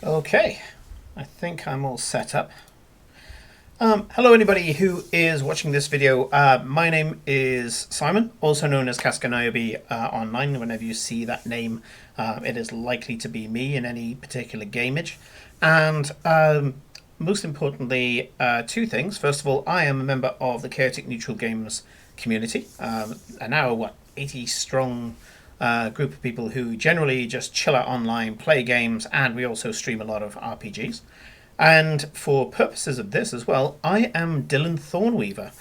Okay, I think I'm all set up. Hello, anybody who is watching this video. My name is Simon, also known as Kaskanayobi online. Whenever you see that name, it is likely to be me in any particular gameage. And most importantly, two things. First of all, I am a member of the Chaotic Neutral Games community. And now, 80 strong group of people who generally just chill out online, play games, and we also stream a lot of RPGs. And for purposes of this as well, I am Dylan Thornweaver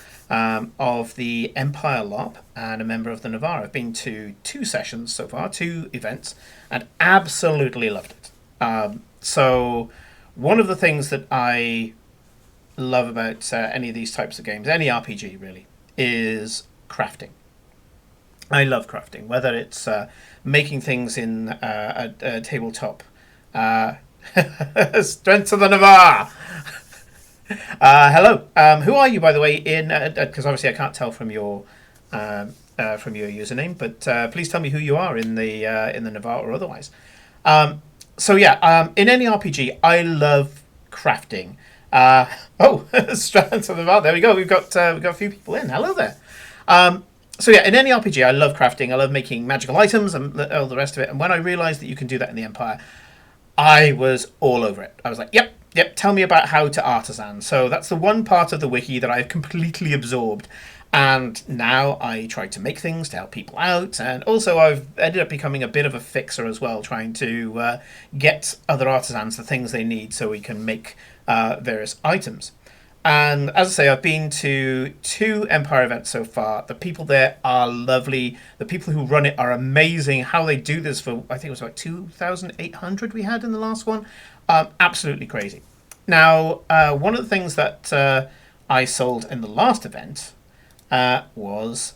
of the Empire LARP and a member of the Navarre. I've been to two sessions so far, two events, and absolutely loved it. So one of the things that I love about any of these types of games, any RPG really, is crafting. I love crafting, whether it's making things in a tabletop. Strength of the Navarre. Hello. Who are you, by the way? In because obviously I can't tell from your username, but please tell me who you are in the Navarre or otherwise. In any RPG, I love crafting. Strength of the Navarre. There we go. We've got a few people in. Hello there. In any RPG, I love crafting. I love making magical items and all the rest of it. And when I realised that you can do that in the Empire, I was all over it. I was like, yep, tell me about how to artisan. So that's the one part of the wiki that I've completely absorbed. And now I try to make things to help people out. And also I've ended up becoming a bit of a fixer as well, trying to get other artisans the things they need so we can make various items. And as I say, I've been to two Empire events so far. The people there are lovely. The people who run it are amazing. How they do this for, I think it was like 2,800 we had in the last one. Absolutely crazy. Now, one of the things that I sold in the last event was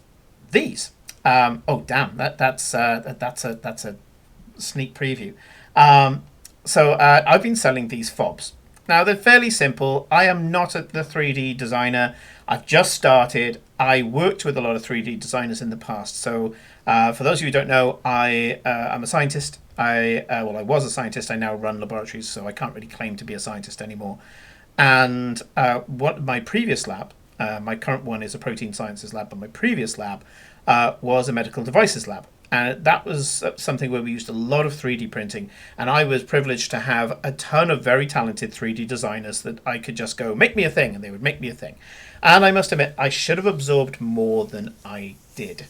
these. That's a sneak preview. I've been selling these fobs. Now, they're fairly simple. I am not the 3D designer. I've just started. I worked with a lot of 3D designers in the past. So for those of you who don't know, I'm a scientist. I was a scientist. I now run laboratories, so I can't really claim to be a scientist anymore. And what my previous lab, my current one is a protein sciences lab, but my previous lab was a medical devices lab. And that was something where we used a lot of 3D printing. And I was privileged to have a ton of very talented 3D designers that I could just go, make me a thing, and they would make me a thing. And I must admit, I should have absorbed more than I did.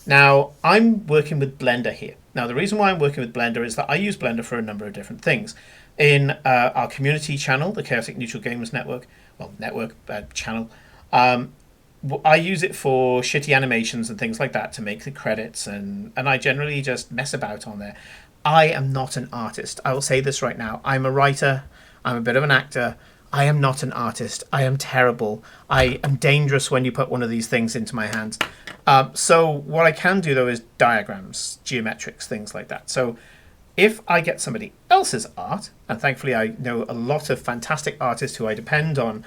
Now, I'm working with Blender here. Now, the reason why I'm working with Blender is that I use Blender for a number of different things. In our community channel, the Chaotic Neutral Games channel, I use it for shitty animations and things like that to make the credits, and I generally just mess about on there. I am not an artist. I will say this right now. I'm a writer. I'm a bit of an actor. I am not an artist. I am terrible. I am dangerous when you put one of these things into my hands. So what I can do, though, is diagrams, geometrics, things like that. So if I get somebody else's art, and thankfully I know a lot of fantastic artists who I depend on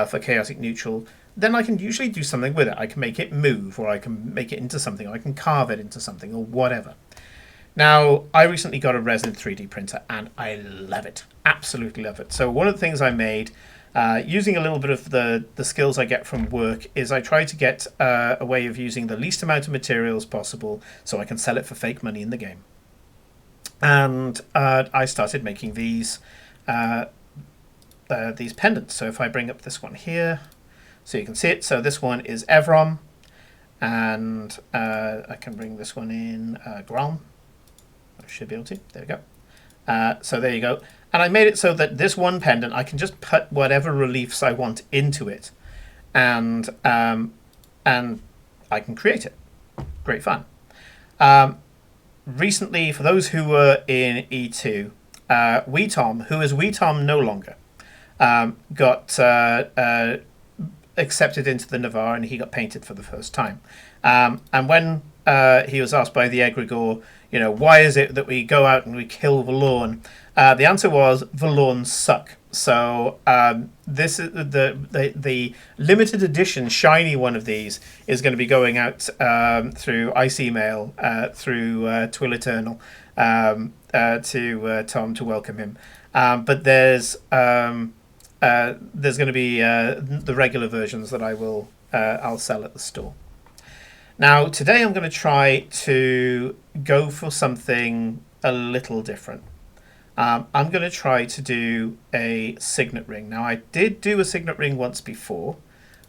for Chaotic Neutral, then I can usually do something with it. I can make it move, or I can make it into something, or I can carve it into something, or whatever. Now, I recently got a resin 3D printer, and I love it. Absolutely love it. So one of the things I made, using a little bit of the skills I get from work, is I try to get a way of using the least amount of materials possible so I can sell it for fake money in the game. And I started making these pendants. So if I bring up this one here, so you can see it. So this one is Evrom, and I can bring this one in Grom. I should be able to. There we go. So there you go. And I made it so that this one pendant, I can just put whatever reliefs I want into it, and I can create it. Great fun. Recently, for those who were in E2, Wee Tom, who is Wee Tom no longer, got accepted into the Navarre, and he got painted for the first time. And when he was asked by the egregore, why is it that we go out and we kill Valorn? The answer was Valorn suck. So this is the limited edition shiny one of these is going to be going out through ice email through Twill Eternal to Tom to welcome him. but there's going to be the regular versions that I'll sell at the store. Now today I'm going to try to go for something a little different. I'm going to try to do a signet ring. Now I did do a signet ring once before.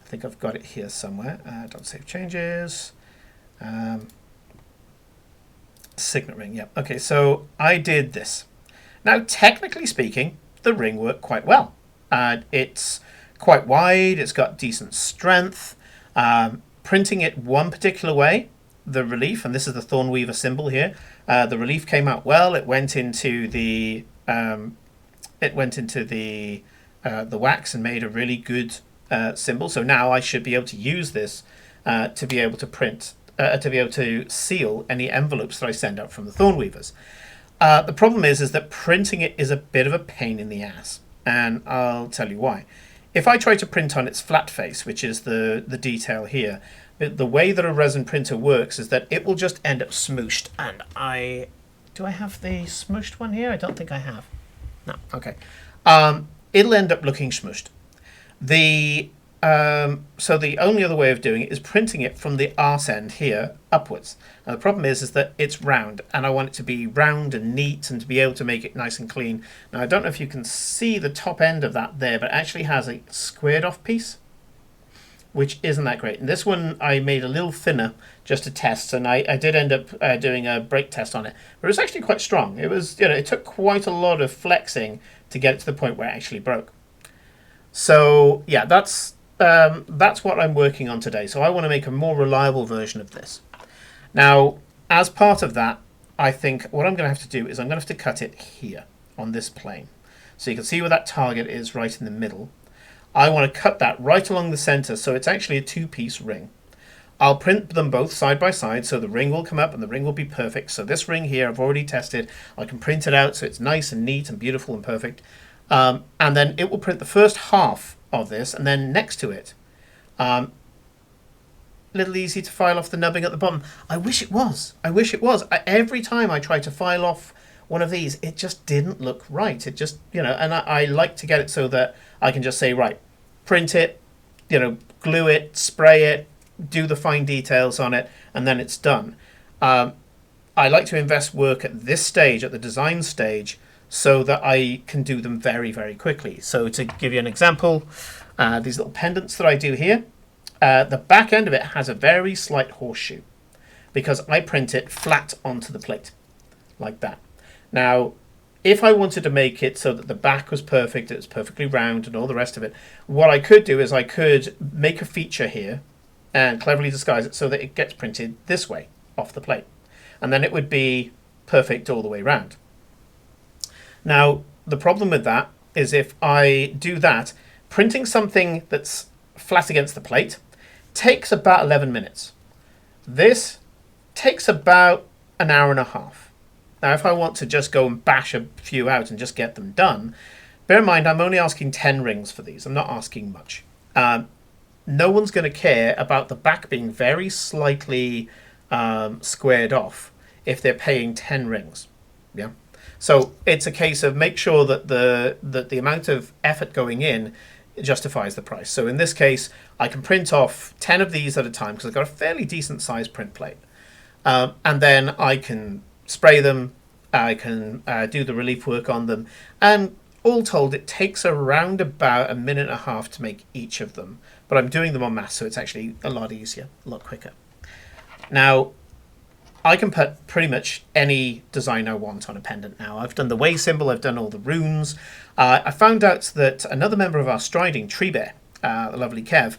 I think I've got it here somewhere. Don't save changes. Signet ring, yeah. Okay, so I did this. Now, technically speaking, the ring worked quite well. It's quite wide, it's got decent strength. Printing it one particular way, the relief, and this is the Thornweaver symbol here, the relief came out well. It went into the wax and made a really good symbol. So now I should be able to use this to be able to print, to be able to seal any envelopes that I send out from the Thornweavers. The problem is that printing it is a bit of a pain in the ass, and I'll tell you why. If I try to print on its flat face, which is the detail here, the way that a resin printer works is that it will just end up smooshed. And do I have the smooshed one here? I don't think I have. No, okay. It'll end up looking smooshed. So the only other way of doing it is printing it from the arse end here upwards. Now the problem is that it's round, and I want it to be round and neat and to be able to make it nice and clean. Now I don't know if you can see the top end of that there, but it actually has a squared off piece, which isn't that great. And this one I made a little thinner just to test, and I did end up doing a break test on it, but it was actually quite strong. It was, it took quite a lot of flexing to get it to the point where it actually broke. So yeah, that's what I'm working on today. So I want to make a more reliable version of this. Now, as part of that, I think what I'm going to have to do is I'm going to have to cut it here on this plane. So you can see where that target is right in the middle. I want to cut that right along the center, so it's actually a two-piece ring. I'll print them both side by side, so the ring will come up and the ring will be perfect. So this ring here I've already tested. I can print it out so it's nice and neat and beautiful and perfect. And then it will print the first half of this, and then next to it, little easy to file off the nubbing at the bottom. I wish it was. Every time I try to file off one of these, it just didn't look right. It just, and I like to get it so that I can just say, right, print it, glue it, spray it, do the fine details on it, and then it's done. I like to invest work at this stage, at the design stage, so that I can do them very, very quickly. So to give you an example, these little pendants that I do here, the back end of it has a very slight horseshoe because I print it flat onto the plate, like that. Now, if I wanted to make it so that the back was perfect, it was perfectly round and all the rest of it, what I could do is I could make a feature here and cleverly disguise it so that it gets printed this way, off the plate. And then it would be perfect all the way round. Now, the problem with that is if I do that, printing something that's flat against the plate takes about 11 minutes. This takes about an hour and a half. Now, if I want to just go and bash a few out and just get them done, bear in mind I'm only asking 10 rings for these. I'm not asking much. No one's going to care about the back being very slightly squared off if they're paying 10 rings. Yeah. So it's a case of make sure that the amount of effort going in justifies the price. So in this case, I can print off 10 of these at a time because I've got a fairly decent sized print plate. And then I can spray them, I can do the relief work on them, and all told it takes around about a minute and a half to make each of them. But I'm doing them en masse, so it's actually a lot easier, a lot quicker. Now, I can put pretty much any design I want on a pendant now. I've done the way symbol, I've done all the runes. I found out that another member of our striding, Tree Bear, the lovely Kev,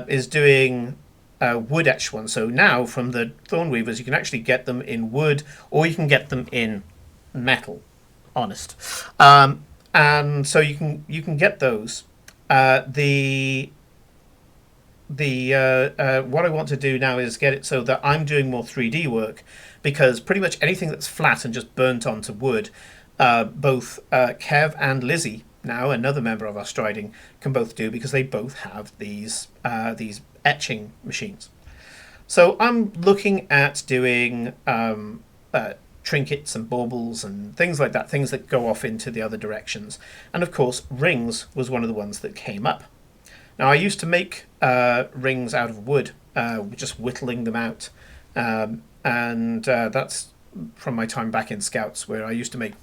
is doing wood etched ones. So now from the Thornweavers, you can actually get them in wood or you can get them in metal, honest. And so you can get those. What I want to do now is get it so that I'm doing more 3D work, because pretty much anything that's flat and just burnt onto wood, both Kev and Lizzie, now another member of our striding, can both do because they both have these etching machines. So I'm looking at doing trinkets and baubles and things like that, things that go off into the other directions. And of course, rings was one of the ones that came up. Now, I used to make rings out of wood, just whittling them out. And that's from my time back in Scouts, where I used to make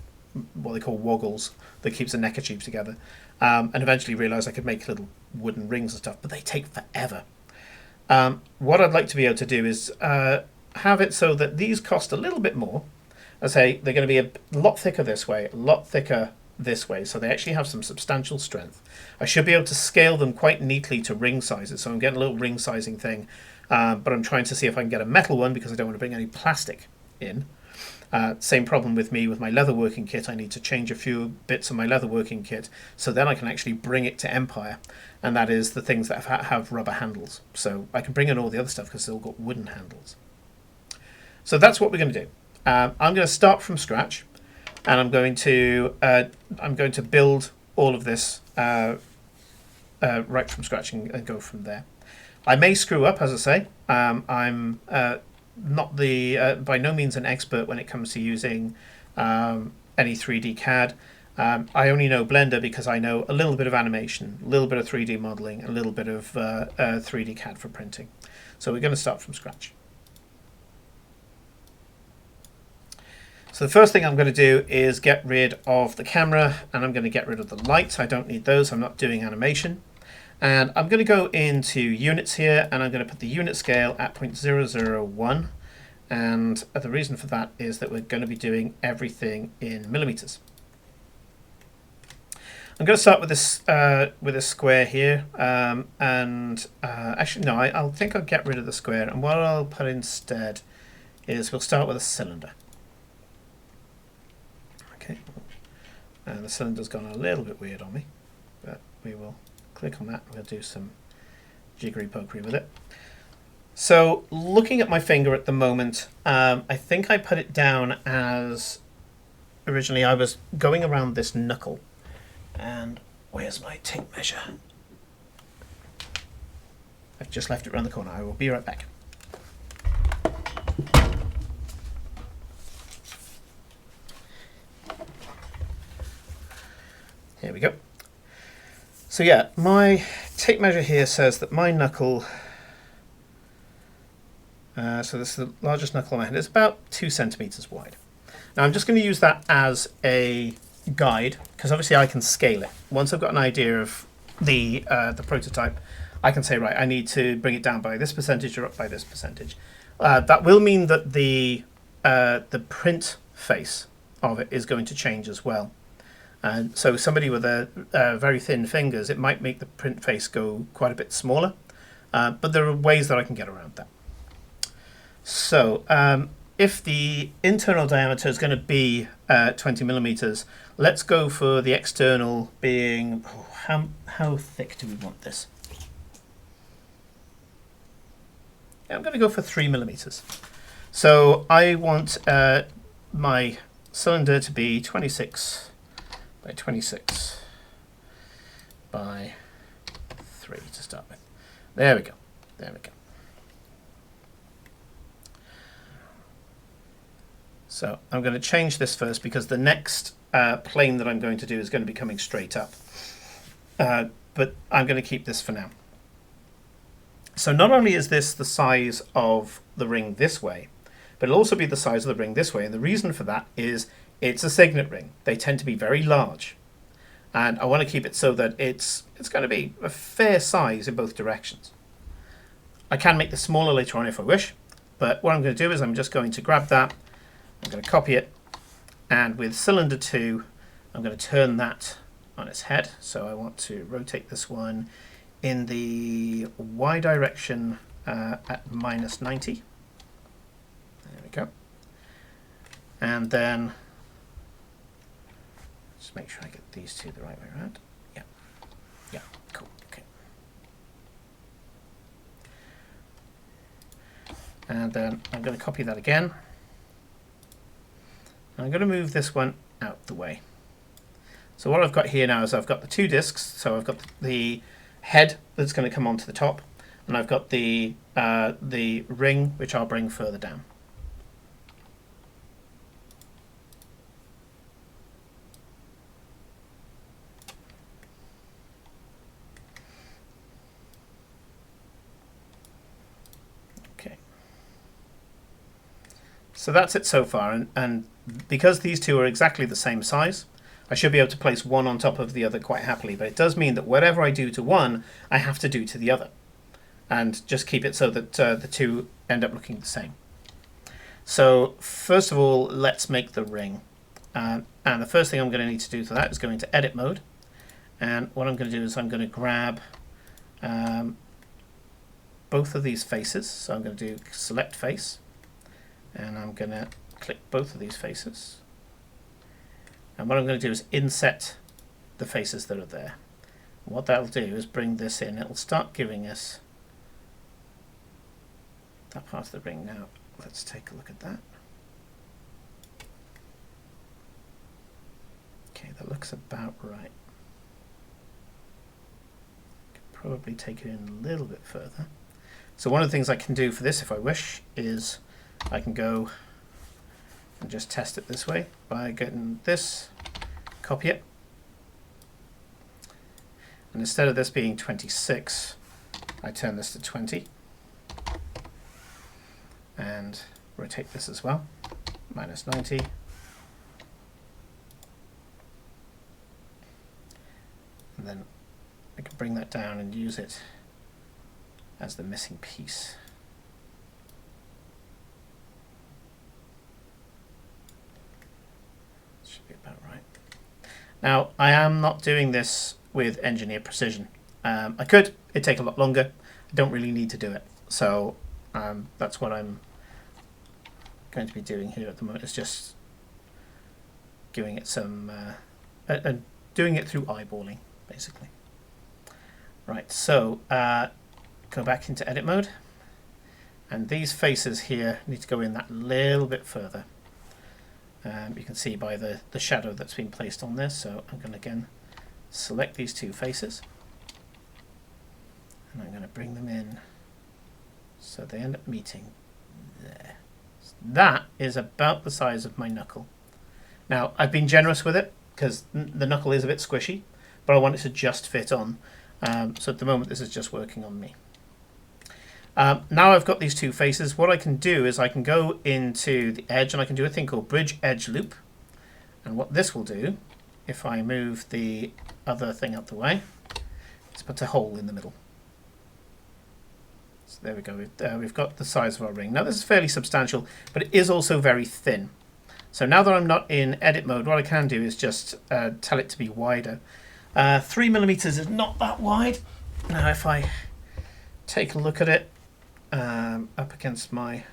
what they call woggles that keeps a neckerchief together. And eventually realised I could make little wooden rings and stuff, but they take forever. What I'd like to be able to do is have it so that these cost a little bit more. I say they're going to be a lot thicker this way, a lot thicker this way, so they actually have some substantial strength. I should be able to scale them quite neatly to ring sizes, so I'm getting a little ring sizing thing, but I'm trying to see if I can get a metal one because I don't want to bring any plastic in. Same problem with me with my leatherworking kit. I need to change a few bits of my leatherworking kit so then I can actually bring it to Empire, and that is the things that have rubber handles. So I can bring in all the other stuff because they've all got wooden handles. So that's what we're going to do. I'm going to start from scratch, and I'm going to build all of this right from scratch and go from there. I may screw up, as I say. I'm not by no means an expert when it comes to using any 3D CAD. I only know Blender because I know a little bit of animation, a little bit of 3D modeling, a little bit of 3D CAD for printing. So we're going to start from scratch. So the first thing I'm going to do is get rid of the camera, and I'm going to get rid of the lights. I don't need those. I'm not doing animation. And I'm going to go into units here, and I'm going to put the unit scale at 0.001. And the reason for that is that we're going to be doing everything in millimeters. I'm going to start with this square here, actually no, I think I'll get rid of the square, and what I'll put instead is we'll start with a cylinder. Okay, and the cylinder's gone a little bit weird on me, but we will click on that and we'll do some jiggery pokery with it. So looking at my finger at the moment, I think I put it down as originally I was going around this knuckle. And where's my tape measure? I've just left it around the corner. I will be right back. Here we go. So yeah, my tape measure here says that my knuckle, so this is the largest knuckle on my hand, it's about 2 centimeters wide. Now I'm just going to use that as a guide because obviously I can scale it. Once I've got an idea of the prototype, I can say, right, I need to bring it down by this percentage or up by this percentage. That will mean that the print face of it is going to change as well. And so somebody with very thin fingers, it might make the print face go quite a bit smaller, but there are ways that I can get around that. So if the internal diameter is going to be 20 millimeters, let's go for the external being, how thick do we want this? Yeah, I'm going to go for 3 millimeters. So I want my cylinder to be 26 by 26 by 3 to start with. There we go. There we go. So I'm going to change this first because the next plane that I'm going to do is going to be coming straight up. But I'm going to keep this for now. So not only is this the size of the ring this way, but it'll also be the size of the ring this way. And the reason for that is it's a signet ring. They tend to be very large. And I want to keep it so that it's going to be a fair size in both directions. I can make this smaller later on if I wish. But what I'm going to do is I'm just going to grab that. I'm going to copy it, and with cylinder 2, I'm going to turn that on its head. So I want to rotate this one in the Y direction at -90. There we go. And then just make sure I get these two the right way around. Yeah. Yeah, cool. Okay. And then I'm going to copy that again. I'm going to move this one out the way. So what I've got here now is I've got the 2 discs. So I've got the head that's going to come onto the top, and I've got the ring which I'll bring further down. So that's it so far, and because these two are exactly the same size, I should be able to place one on top of the other quite happily, but it does mean that whatever I do to one, I have to do to the other, and just keep it so that the two end up looking the same. So first of all, let's make the ring. And the first thing I'm going to need to do for that is go into edit mode. And what I'm going to do is I'm going to grab both of these faces. So I'm going to do select face. And I'm going to click both of these faces. And what I'm going to do is inset the faces that are there. And what that'll do is bring this in. It'll start giving us that part of the ring now. Let's take a look at that. Okay, that looks about right. Could probably take it in a little bit further. So one of the things I can do for this, if I wish, is I can go and just test it this way by getting this, copy it, and instead of this being 26, I turn this to 20. And rotate this as well, minus 90. And then I can bring that down and use it as the missing piece. Should be about right. Now, I am not doing this with engineer precision. I could, it'd take a lot longer. I don't really need to do it. So that's what I'm going to be doing here at the moment, is just giving it some doing it through eyeballing, basically. Right, so go back into edit mode, and these faces here need to go in that little bit further. You can see by the shadow that's been placed on this. So I'm going to again select these two faces, and I'm going to bring them in so they end up meeting there. That is about the size of my knuckle. Now, I've been generous with it because the knuckle is a bit squishy, but I want it to just fit on. So at the moment, this is just working on me. Now I've got these two faces. What I can do is I can go into the edge and I can do a thing called bridge edge loop. And what this will do, if I move the other thing out the way, is put a hole in the middle. So there we go. We've got the size of our ring. Now this is fairly substantial, but it is also very thin. So now that I'm not in edit mode, what I can do is just tell it to be wider. 3mm is not that wide. Now if I take a look at it up against my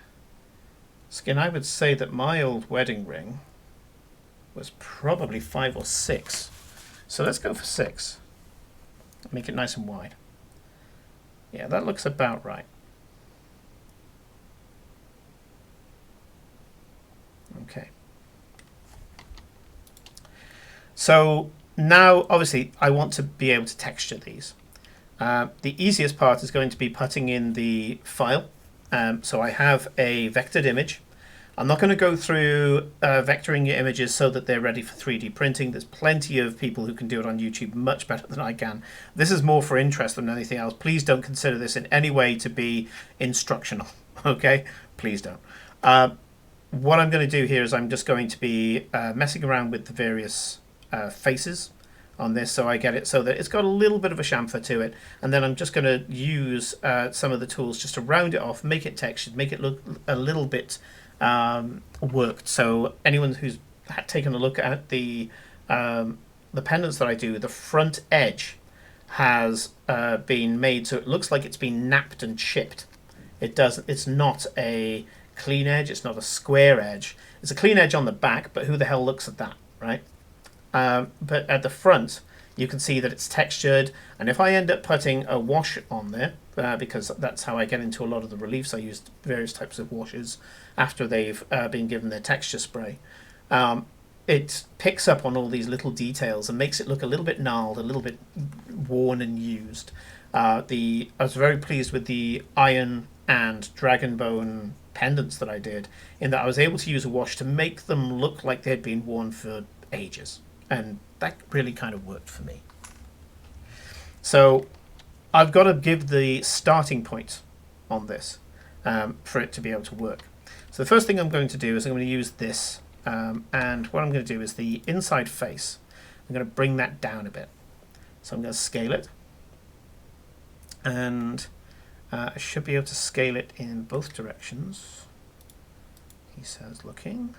skin, I would say that my old wedding ring was probably 5 or 6. So let's go for 6. Make it nice and wide. Yeah, that looks about right. Okay. So now, obviously, I want to be able to texture these. The easiest part is going to be putting in the file. So I have a vectored image. I'm not going to go through vectoring your images so that they're ready for 3D printing. There's plenty of people who can do it on YouTube much better than I can. This is more for interest than anything else. Please don't consider this in any way to be instructional. Okay? Please don't. What I'm going to do here is I'm just going to be messing around with the various faces on this, so I get it so that it's got a little bit of a chamfer to it, and then I'm just going to use some of the tools just to round it off, make it textured, make it look a little bit worked. So anyone who's taken a look at the pendants that I do, the front edge has been made so it looks like it's been napped and chipped. It's not a clean edge, it's not a square edge. It's a clean edge on the back, but who the hell looks at that, right? But at the front, you can see that it's textured, and if I end up putting a wash on there, because that's how I get into a lot of the reliefs, I use various types of washes after they've been given their texture spray. It picks up on all these little details and makes it look a little bit gnarled, a little bit worn and used. I was very pleased with the iron and dragon bone pendants that I did, in that I was able to use a wash to make them look like they'd been worn for ages. And that really kind of worked for me. So I've got to give the starting point on this for it to be able to work. So the first thing I'm going to do is I'm going to use this, and what I'm going to do is the inside face. I'm going to bring that down a bit. So I'm going to scale it, and I should be able to scale it in both directions. He says, looking.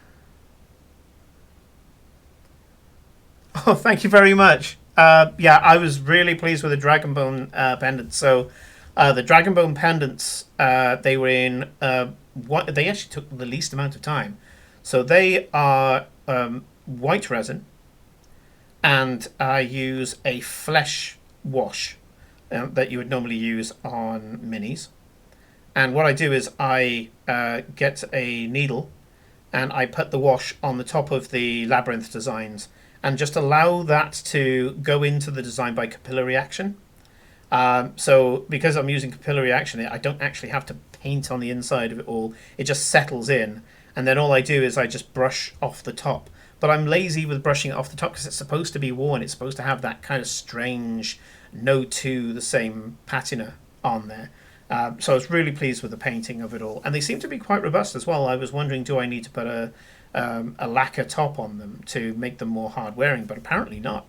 Oh, thank you very much. Yeah, I was really pleased with the Dragon Bone pendants. So the Dragon Bone pendants, they were in they actually took the least amount of time. So they are white resin, and I use a flesh wash that you would normally use on minis. And what I do is I get a needle and I put the wash on the top of the labyrinth designs and just allow that to go into the design by capillary action. So because I'm using capillary action, I don't actually have to paint on the inside of it all. It just settles in, and then all I do is I just brush off the top. But I'm lazy with brushing it off the top because it's supposed to be worn. It's supposed to have that kind of strange, no two the same patina on there. So I was really pleased with the painting of it all. And they seem to be quite robust as well. I was wondering, do I need to put a lacquer top on them to make them more hard wearing, but apparently not.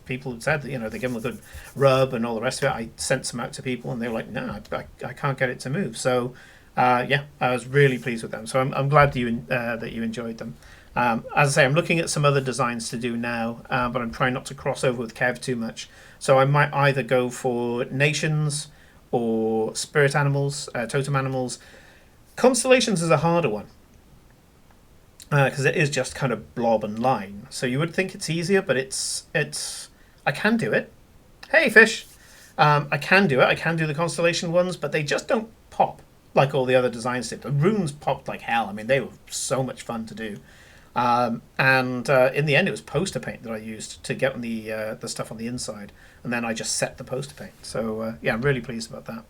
People have said that, they give them a good rub and all the rest of it. I sent some out to people and they were like, no, I can't get it to move. So yeah, I was really pleased with them. So I'm glad that you enjoyed them. As I say, I'm looking at some other designs to do now, but I'm trying not to cross over with Kev too much. So I might either go for nations or spirit animals, totem animals. Constellations is a harder one, because it is just kind of blob and line. So you would think it's easier, but it's I can do it. Hey, fish! I can do it. I can do the constellation ones, but they just don't pop like all the other designs did. The runes popped like hell. I mean, they were so much fun to do. And in the end, it was poster paint that I used to get on the stuff on the inside, and then I just set the poster paint. So yeah, I'm really pleased about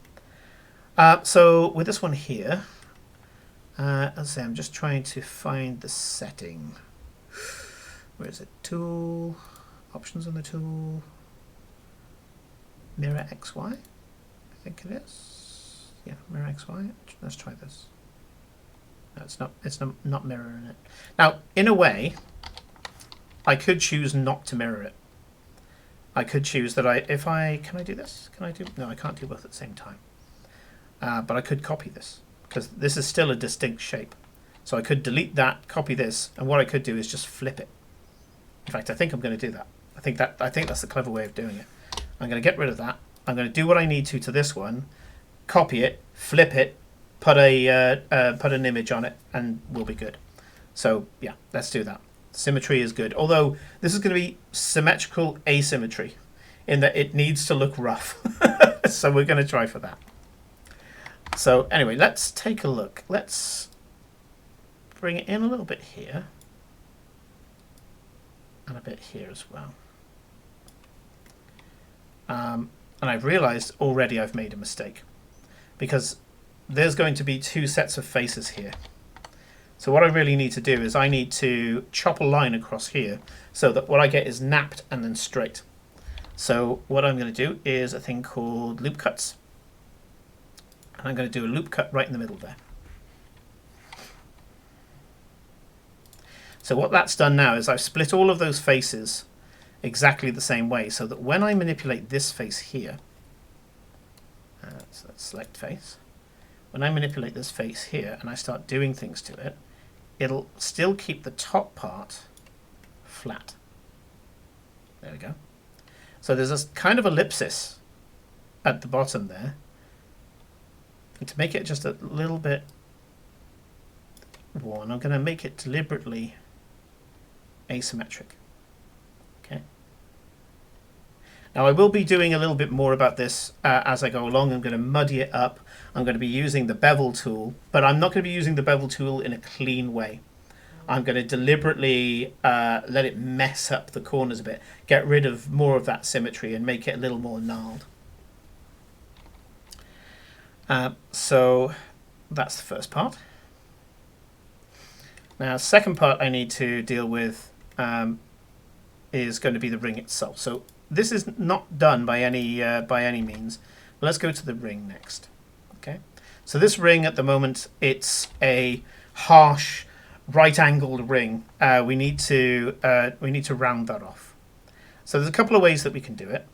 that. So with this one here, as I say, I'm just trying to find the setting. Where is it? Tool, options on the tool, mirror XY. I think it is. Yeah, mirror XY. Let's try this. No, it's not mirroring it. Now, in a way, I could choose not to mirror it. I could choose that can I do this? No, I can't do both at the same time. But I could copy this, because this is still a distinct shape. So I could delete that, copy this, and what I could do is just flip it. In fact, I think I'm going to do that. I think that's the clever way of doing it. I'm going to get rid of that. I'm going to do what I need to this one, copy it, flip it, put an image on it, and we'll be good. So yeah, let's do that. Symmetry is good, although this is going to be symmetrical asymmetry in that it needs to look rough. So we're going to try for that. So anyway, let's take a look. Let's bring it in a little bit here and a bit here as well. And I've realized already I've made a mistake, because there's going to be two sets of faces here. So what I really need to do is I need to chop a line across here so that what I get is napped and then straight. So what I'm going to do is a thing called loop cuts. And I'm going to do a loop cut right in the middle there. So what that's done now is I've split all of those faces exactly the same way, so that when I manipulate this face here, so let's select face. When I manipulate this face here and I start doing things to it, it'll still keep the top part flat. There we go. So there's a kind of ellipsis at the bottom there. And to make it just a little bit worn, I'm going to make it deliberately asymmetric. Okay. Now I will be doing a little bit more about this as I go along. I'm going to muddy it up. I'm going to be using the bevel tool, but I'm not going to be using the bevel tool in a clean way. I'm going to deliberately let it mess up the corners a bit, get rid of more of that symmetry and make it a little more gnarled. So that's the first part. Now, second part I need to deal with is going to be the ring itself. So this is not done by any means. Let's go to the ring next. Okay. So this ring at the moment, it's a harsh right-angled ring, we need to round that off. So there's a couple of ways that we can do it.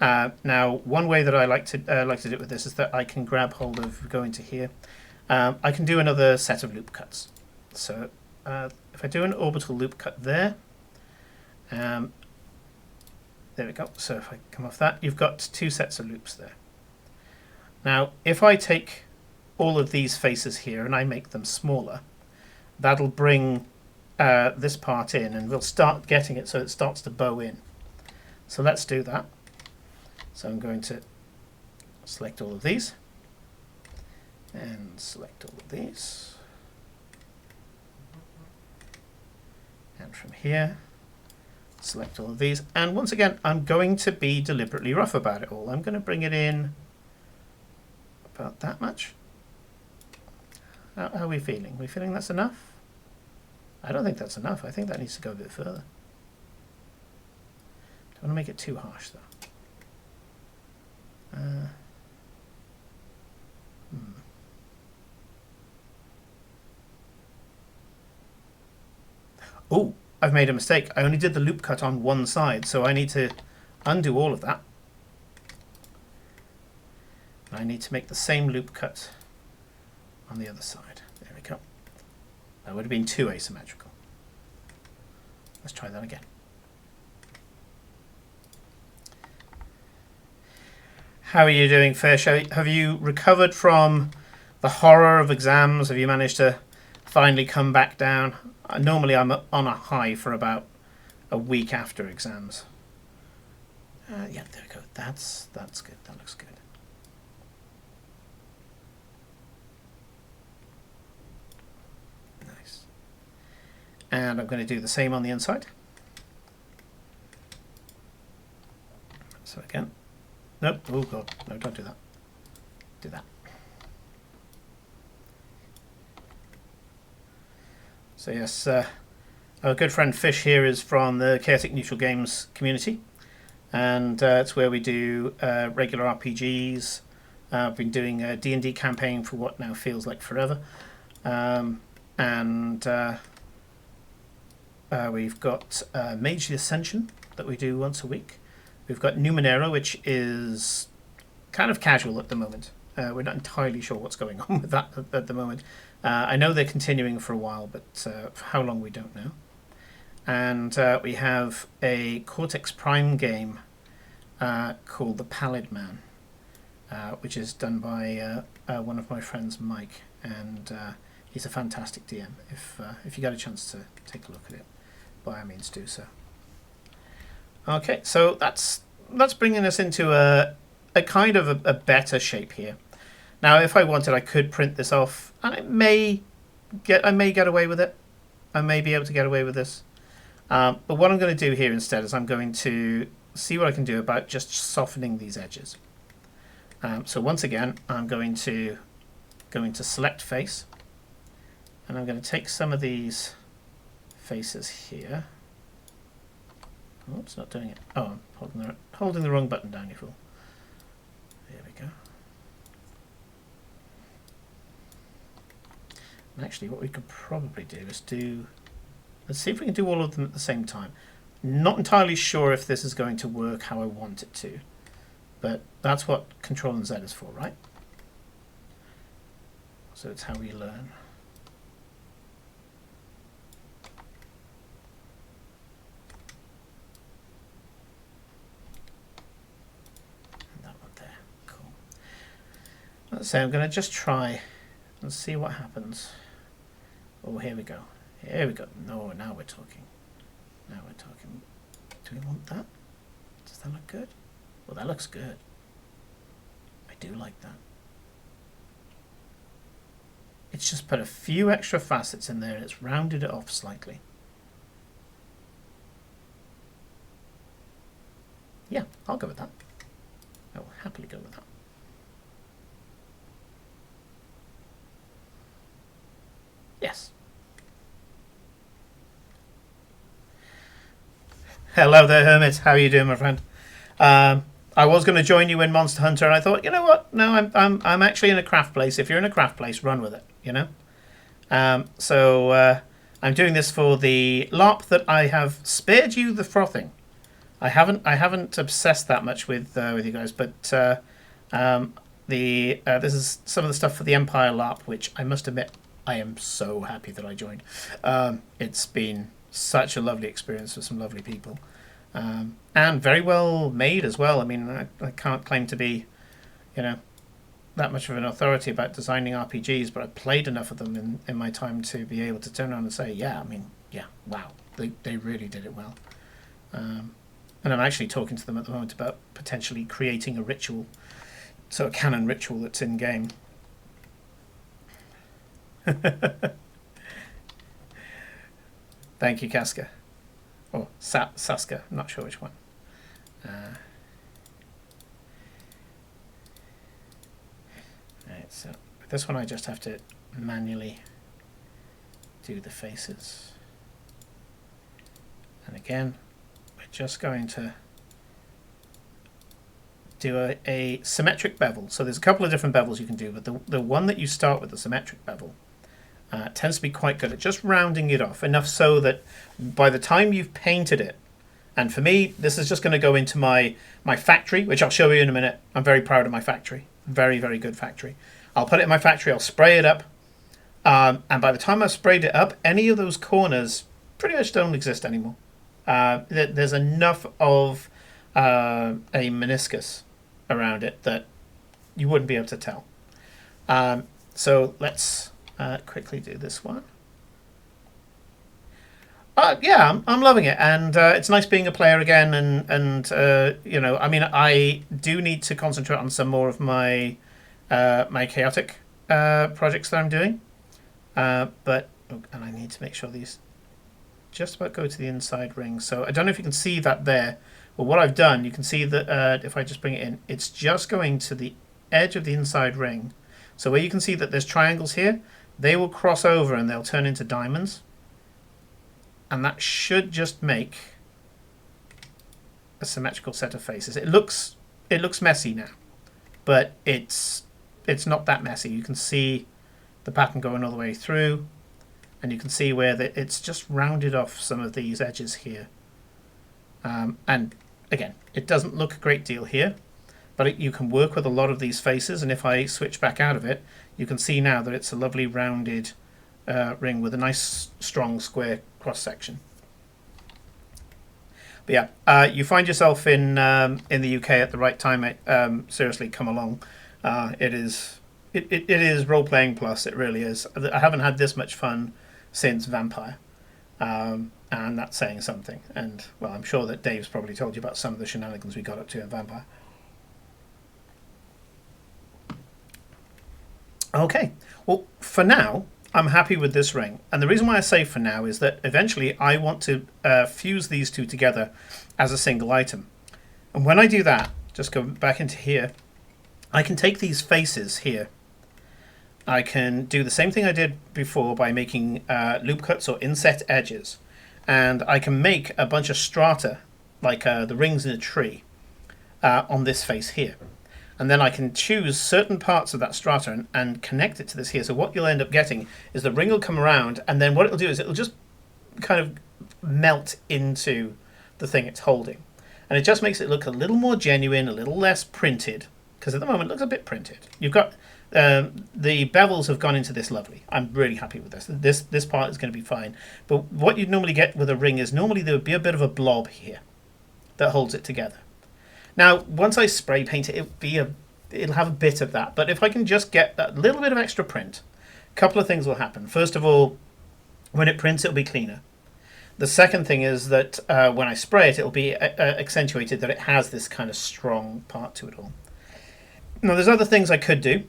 Now, one way that I like to do it with this is that I can grab hold of, go into here. I can do another set of loop cuts. So if I do an orbital loop cut there, there we go. So if I come off that, you've got two sets of loops there. Now, if I take all of these faces here and I make them smaller, that'll bring this part in, and we'll start getting it so it starts to bow in. So let's do that. So I'm going to select all of these and select all of these. And from here, select all of these. And once again, I'm going to be deliberately rough about it all. I'm going to bring it in about that much. How are we feeling? Are we feeling that's enough? I don't think that's enough. I think that needs to go a bit further. Don't want to make it too harsh though. Oh, I've made a mistake. I only did the loop cut on one side, so I need to undo all of that. I need to make the same loop cut on the other side. There we go. That would have been too asymmetrical. Let's try that again. How are you doing, Fair Show? Have you recovered from the horror of exams? Have you managed to finally come back down? Normally I'm on a high for about a week after exams. Yeah, there we go. That's good. That looks good. Nice. And I'm going to do the same on the inside. So again. Nope. Oh god. No, don't do that. Do that. So yes, our good friend Fish here is from the Chaotic Neutral Games community, and it's where we do regular RPGs. I've been doing a D&D campaign for what now feels like forever, and we've got Mage the Ascension that we do once a week. We've got Numenera, which is kind of casual at the moment. We're not entirely sure what's going on with that at the moment. I know they're continuing for a while, but for how long we don't know. And we have a Cortex Prime game called The Pallid Man, which is done by one of my friends, Mike, and he's a fantastic DM. If you get a chance to take a look at it, by all means do so. Okay, so that's bringing us into a kind of a better shape here. Now, if I wanted, I could print this off, and I may get away with it. I may be able to get away with this. But what I'm going to do here instead is I'm going to see what I can do about just softening these edges. So once again, I'm going to select face, and I'm going to take some of these faces here. Oh, it's not doing it. Oh, I'm holding the wrong button down, you fool. There we go. And actually, what we could probably do is let's see if we can do all of them at the same time. Not entirely sure if this is going to work how I want it to, but that's what Control and Z is for, right? So it's how we learn. So I'm going to just try and see what happens. Oh, here we go. Here we go. No, now we're talking. Now we're talking. Do we want that? Does that look good? Well, that looks good. I do like that. It's just put a few extra facets in there and it's rounded it off slightly. Yeah, I'll go with that. I will happily go with that. Yes. Hello there, Hermit. How are you doing, my friend? I was going to join you in Monster Hunter, and I thought, you know what? No, I'm actually in a craft place. If you're in a craft place, run with it. You know. So I'm doing this for the LARP that I have spared you the frothing. I haven't obsessed that much with you guys, but this is some of the stuff for the Empire LARP, which I must admit I am so happy that I joined. It's been such a lovely experience with some lovely people, and very well made as well. I mean, I can't claim to be, you know, that much of an authority about designing RPGs, but I've played enough of them in my time to be able to turn around and say, yeah, I mean, yeah, wow, they really did it well. And I'm actually talking to them at the moment about potentially creating a ritual, so a canon ritual that's in game. Thank you, Casca. Or Saska, I'm not sure which one. Right, so with this one I just have to manually do the faces. And again, we're just going to do a symmetric bevel. So there's a couple of different bevels you can do, but the one that you start with, the symmetric bevel, tends to be quite good at just rounding it off, enough so that by the time you've painted it, and for me, this is just going to go into my factory, which I'll show you in a minute. I'm very proud of my factory. Very, very good factory. I'll put it in my factory, I'll spray it up, and by the time I've sprayed it up, any of those corners pretty much don't exist anymore. There's enough of a meniscus around it that you wouldn't be able to tell. So let's quickly do this one. Yeah, I'm loving it, and it's nice being a player again. And I mean, I do need to concentrate on some more of my my chaotic projects that I'm doing. And I need to make sure these just about go to the inside ring. So I don't know if you can see that there. Well, what I've done, you can see that if I just bring it in, it's just going to the edge of the inside ring. So where you can see that there's triangles here, they will cross over and they'll turn into diamonds. And that should just make a symmetrical set of faces. It looks messy now, but it's not that messy. You can see the pattern going all the way through, and you can see where it's just rounded off some of these edges here. And again, it doesn't look a great deal here, but you can work with a lot of these faces, and if I switch back out of it, you can see now that it's a lovely rounded ring with a nice strong square cross section. But yeah, you find yourself in the UK at the right time. Seriously, come along. It is role playing plus. It really is. I haven't had this much fun since Vampire, and that's saying something. And well, I'm sure that Dave's probably told you about some of the shenanigans we got up to in Vampire. Okay, well, for now, I'm happy with this ring. And the reason why I say for now is that eventually I want to fuse these two together as a single item. And when I do that, just go back into here, I can take these faces here. I can do the same thing I did before by making loop cuts or inset edges. And I can make a bunch of strata, like the rings in a tree, on this face here. And then I can choose certain parts of that strata and connect it to this here. So what you'll end up getting is the ring will come around, and then what it'll do is it'll just kind of melt into the thing it's holding. And it just makes it look a little more genuine, a little less printed, because at the moment it looks a bit printed. You've got the bevels have gone into this lovely. I'm really happy with this. This part is going to be fine. But what you'd normally get with a ring is normally there would be a bit of a blob here that holds it together. Now, once I spray paint it, it'll have a bit of that. But if I can just get that little bit of extra print, a couple of things will happen. First of all, when it prints, it'll be cleaner. The second thing is that when I spray it, it'll be accentuated that it has this kind of strong part to it all. Now, there's other things I could do,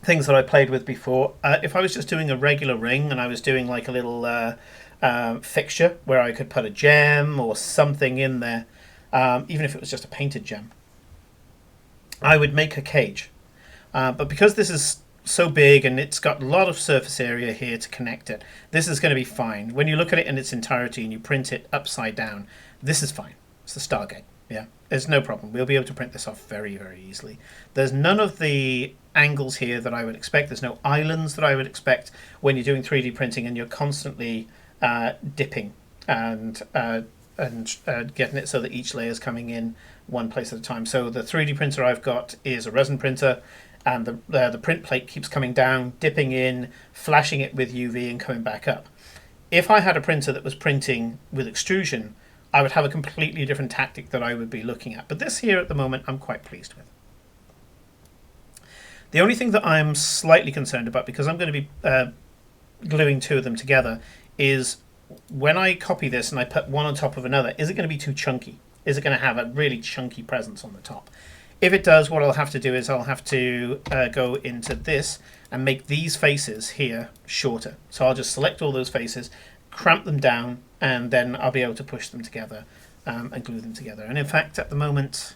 things that I played with before. If I was just doing a regular ring and I was doing like a little fixture where I could put a gem or something in there, even if it was just a painted gem, I would make a cage. But because this is so big and it's got a lot of surface area here to connect it, this is going to be fine. When you look at it in its entirety and you print it upside down, this is fine. It's the Stargate. Yeah, There's no problem. We'll be able to print this off very, very easily. There's none of the angles here that I would expect. There's no islands that I would expect when you're doing 3D printing and you're constantly dipping and getting it so that each layer is coming in one place at a time. So the 3D printer I've got is a resin printer, and the print plate keeps coming down, dipping in, flashing it with UV and coming back up. If I had a printer that was printing with extrusion, I would have a completely different tactic that I would be looking at. But this here at the moment, I'm quite pleased with. The only thing that I'm slightly concerned about, because I'm going to be gluing two of them together, is when I copy this and I put one on top of another, is it going to be too chunky? Is it going to have a really chunky presence on the top? If it does, what I'll have to do is I'll have to go into this and make these faces here shorter. So I'll just select all those faces, cramp them down, and then I'll be able to push them together and glue them together. And in fact, at the moment,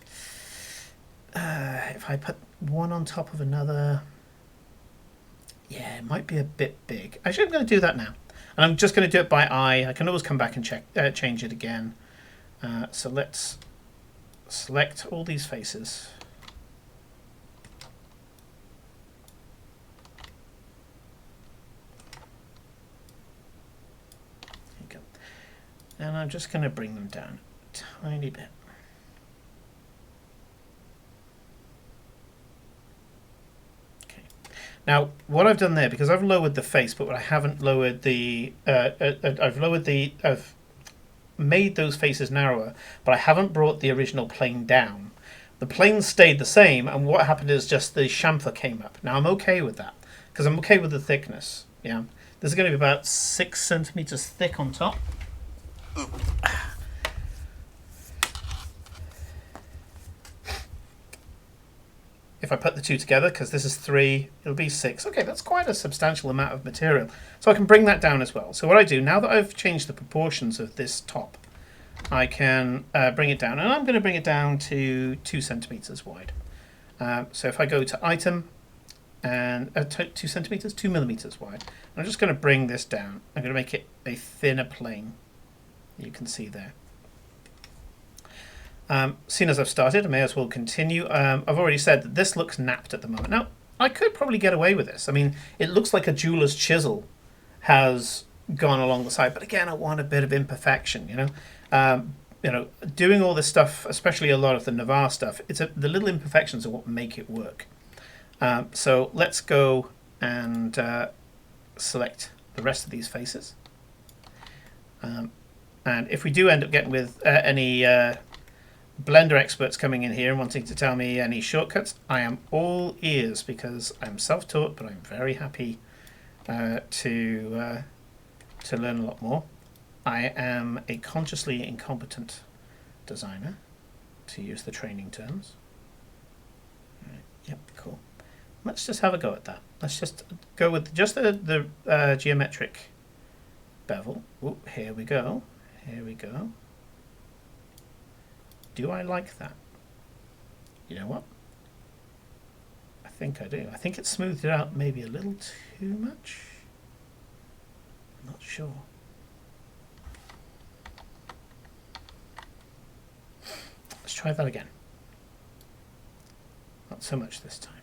if I put one on top of another, yeah, it might be a bit big. Actually, I'm going to do that now. And I'm just going to do it by eye. I can always come back and change it again. So let's select all these faces. There you go. And I'm just going to bring them down a tiny bit. Now, what I've done there, because I've lowered the face, but I haven't lowered the, I've made those faces narrower, but I haven't brought the original plane down. The plane stayed the same, and what happened is just the chamfer came up. Now, I'm okay with that, because I'm okay with the thickness. Yeah, this is going to be about 6 centimeters thick on top. If I put the two together, because this is 3, it'll be 6. Okay, that's quite a substantial amount of material. So I can bring that down as well. So what I do, now that I've changed the proportions of this top, I can bring it down. And I'm going to bring it down to 2 centimeters wide. So if I go to item, and 2 centimeters, 2 millimeters wide. I'm just going to bring this down. I'm going to make it a thinner plane. You can see there. Seeing as I've started, I may as well continue. I've already said that this looks napped at the moment. Now, I could probably get away with this. I mean, it looks like a jeweler's chisel has gone along the side, but again, I want a bit of imperfection, you know. Doing all this stuff, especially a lot of the Navarre stuff, the little imperfections are what make it work. So let's go and select the rest of these faces. And if we do end up getting with any Blender experts coming in here and wanting to tell me any shortcuts, I am all ears, because I'm self-taught, but I'm very happy to learn a lot more. I am a consciously incompetent designer, to use the training terms. Right, yep, cool. Let's just have a go at that. Let's just go with just the geometric bevel. Ooh, here we go. Here we go. Do I like that? You know what? I think I do. I think it smoothed it out maybe a little too much. I'm not sure. Let's try that again. Not so much this time.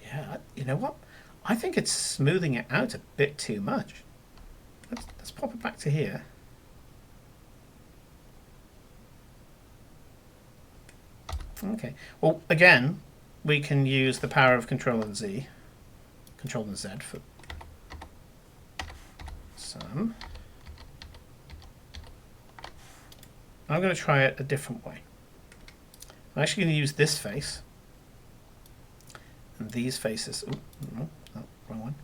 Yeah, you know what? I think it's smoothing it out a bit too much. Let's pop it back to here. Okay. Well, again, we can use the power of Control and Z. Control and Z for some. I'm going to try it a different way. I'm actually going to use this face and these faces. Ooh, no, wrong one.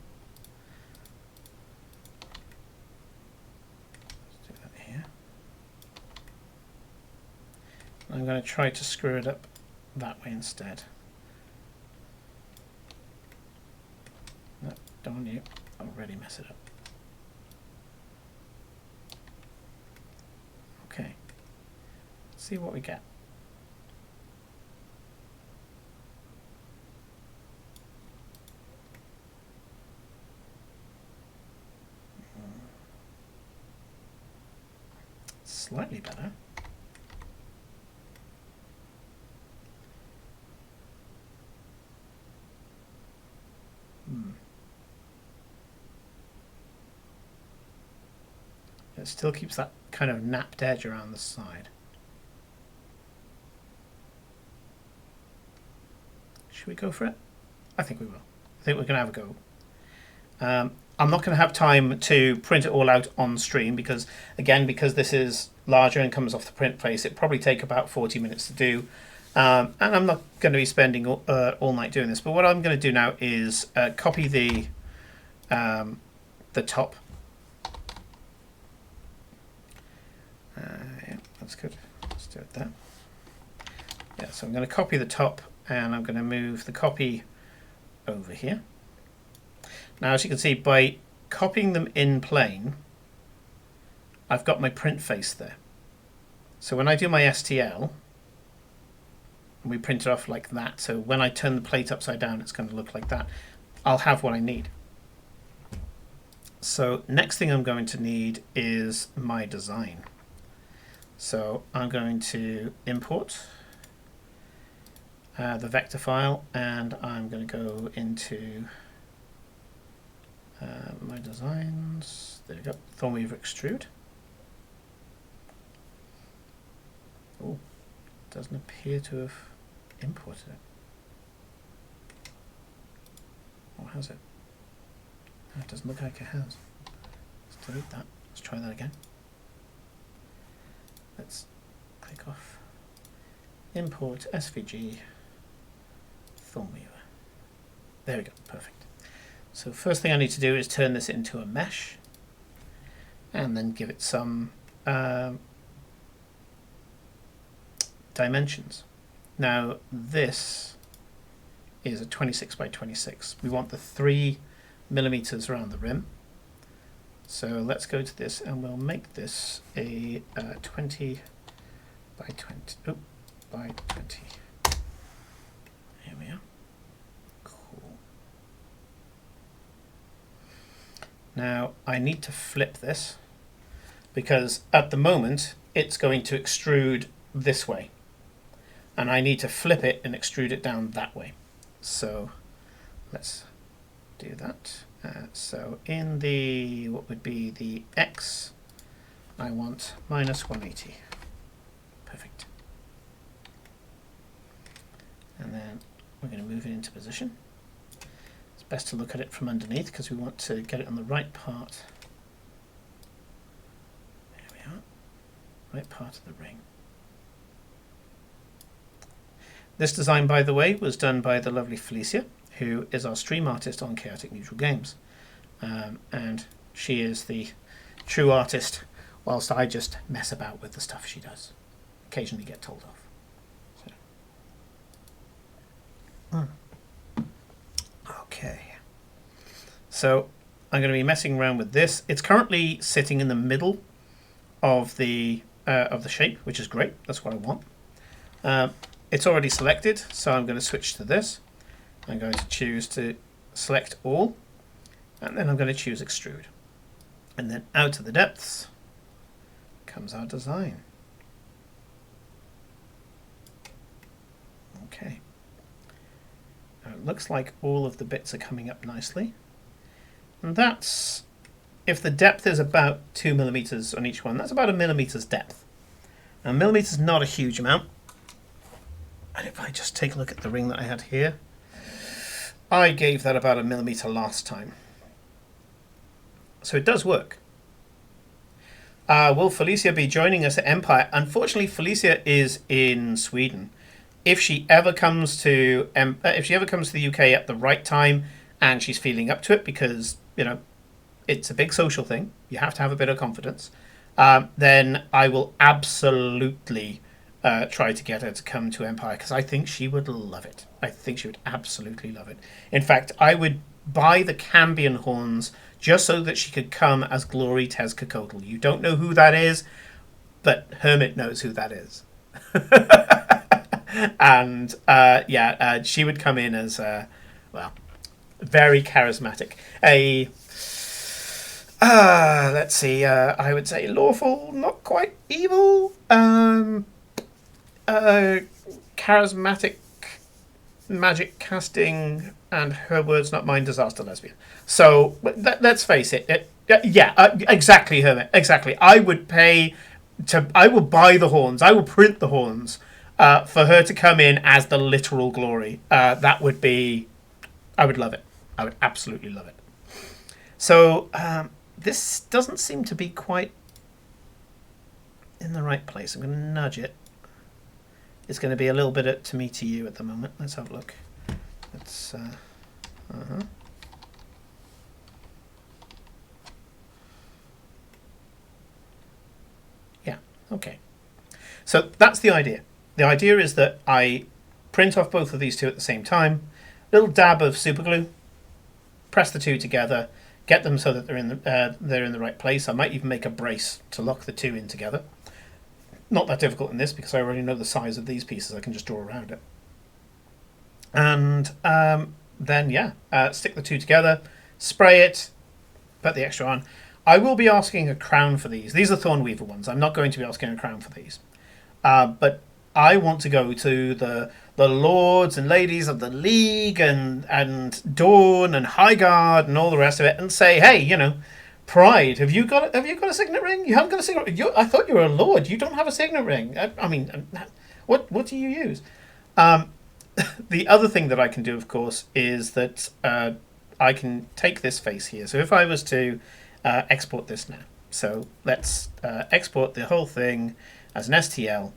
I'm going to try to screw it up that way instead. No, don't want you. I'll already mess it up. Okay. Let's see what we get. slightly better. It still keeps that kind of napped edge around the side. Should we go for it? I think we will. I think we're going to have a go. I'm not going to have time to print it all out on stream because, again, because this is larger and comes off the print face, it probably take about 40 minutes to do. And I'm not going to be spending all night doing this. But what I'm going to do now is copy the top. Yeah, that's good. Let's do it there. Yeah, so I'm going to copy the top and I'm going to move the copy over here. Now, as you can see, by copying them in plane, I've got my print face there. So when I do my STL, we print it off like that. So when I turn the plate upside down, it's going to look like that. I'll have what I need. So next thing I'm going to need is my design. So I'm going to import the vector file, and I'm going to go into my designs. There you go. Thornweaver extrude. Oh, doesn't appear to have imported it. Or has it? No, it doesn't look like it has. Let's delete that. Let's try that again. Let's click off import SVG Thornweaver. There we go. Perfect. So first thing I need to do is turn this into a mesh and then give it some dimensions. Now this is a 26 by 26. We want the 3 millimeters around the rim. So let's go to this and we'll make this a 20 by 20. Oh, by 20. Here we are. Now I need to flip this because at the moment it's going to extrude this way and I need to flip it and extrude it down that way. So let's do that. So in the, what would be the X, I want minus 180. Perfect. And then we're going to move it into position. Best to look at it from underneath because we want to get it on the right part. There we are. Right part of the ring. This design, by the way, was done by the lovely Felicia, who is our stream artist on Chaotic Neutral Games. And she is the true artist, whilst I just mess about with the stuff she does. Occasionally get told off. So. Okay, so I'm going to be messing around with this. It's currently sitting in the middle of the shape, which is great. That's what I want. It's already selected, so I'm going to switch to this. I'm going to choose to select all, and then I'm going to choose extrude. And then out of the depths comes our design. Okay. It looks like all of the bits are coming up nicely. And that's, if the depth is about 2 millimeters on each one, that's about 1 millimeter's depth. Now, 1 millimeter is not a huge amount. And if I just take a look at the ring that I had here, I gave that about 1 millimeter last time. So it does work. Will Felicia be joining us at Empire? Unfortunately, Felicia is in Sweden. If she ever comes to the UK at the right time and she's feeling up to it, because it's a big social thing, you have to have a bit of confidence, then I will absolutely try to get her to come to Empire because I think she would love it. I think she would absolutely love it. In fact, I would buy the Cambion horns just so that she could come as Glory Tezcacotl. You don't know who that is, but Hermit knows who that is. And she would come in as very charismatic. Let's see. I would say lawful, not quite evil. Charismatic, magic casting, and her words, not mine, disaster lesbian. So let's face it. Exactly, Hermit. Exactly. I would pay I will buy the horns. I will print the horns for her to come in as the literal glory. That would be. I would love it. I would absolutely love it. So this doesn't seem to be quite in the right place. I'm going to nudge it. It's going to be a little bit to me to you at the moment. Let's have a look. Let's. Yeah. Okay. So that's the idea. The idea is that I print off both of these two at the same time. Little dab of super glue. Press the two together. Get them so that they're in the right place. I might even make a brace to lock the two in together. Not that difficult in this because I already know the size of these pieces. I can just draw around it. And then, stick the two together, spray it, put the extra on. I will be asking a crown for these. These are Thornweaver ones. I'm not going to be asking a crown for these. But I want to go to the lords and ladies of the League and Dawn and Highguard and all the rest of it and say, hey, Pride, have you got a signet ring? You haven't got a signet ring. I thought you were a lord. You don't have a signet ring. I mean, what do you use? The other thing that I can do, of course, is that I can take this face here. So if I was to export this now, so let's export the whole thing as an STL.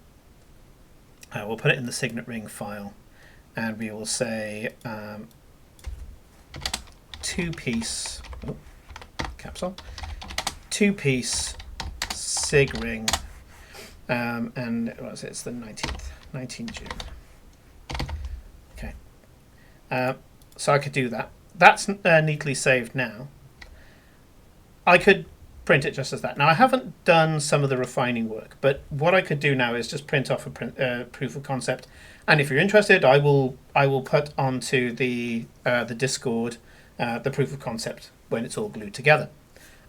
We'll put it in the signet ring file, and we will say two-piece. Capsule, two-piece sig ring, and what was it? It's the 19th June. Okay, so I could do that. That's neatly saved now. I could print it just as that. Now I haven't done some of the refining work, but what I could do now is just print off a proof of concept. And if you're interested, I will put onto the Discord the proof of concept when it's all glued together.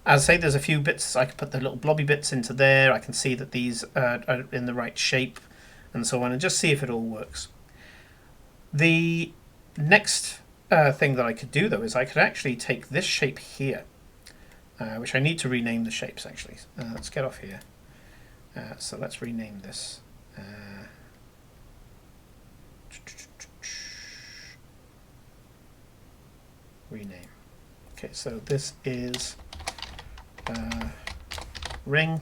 As I say, there's a few bits. I can put the little blobby bits into there. I can see that these are in the right shape and so on, and just see if it all works. The next thing that I could do, though, is I could actually take this shape here, which I need to rename the shapes, actually. Let's get off here. So let's rename this. Rename. Okay, so this is ring.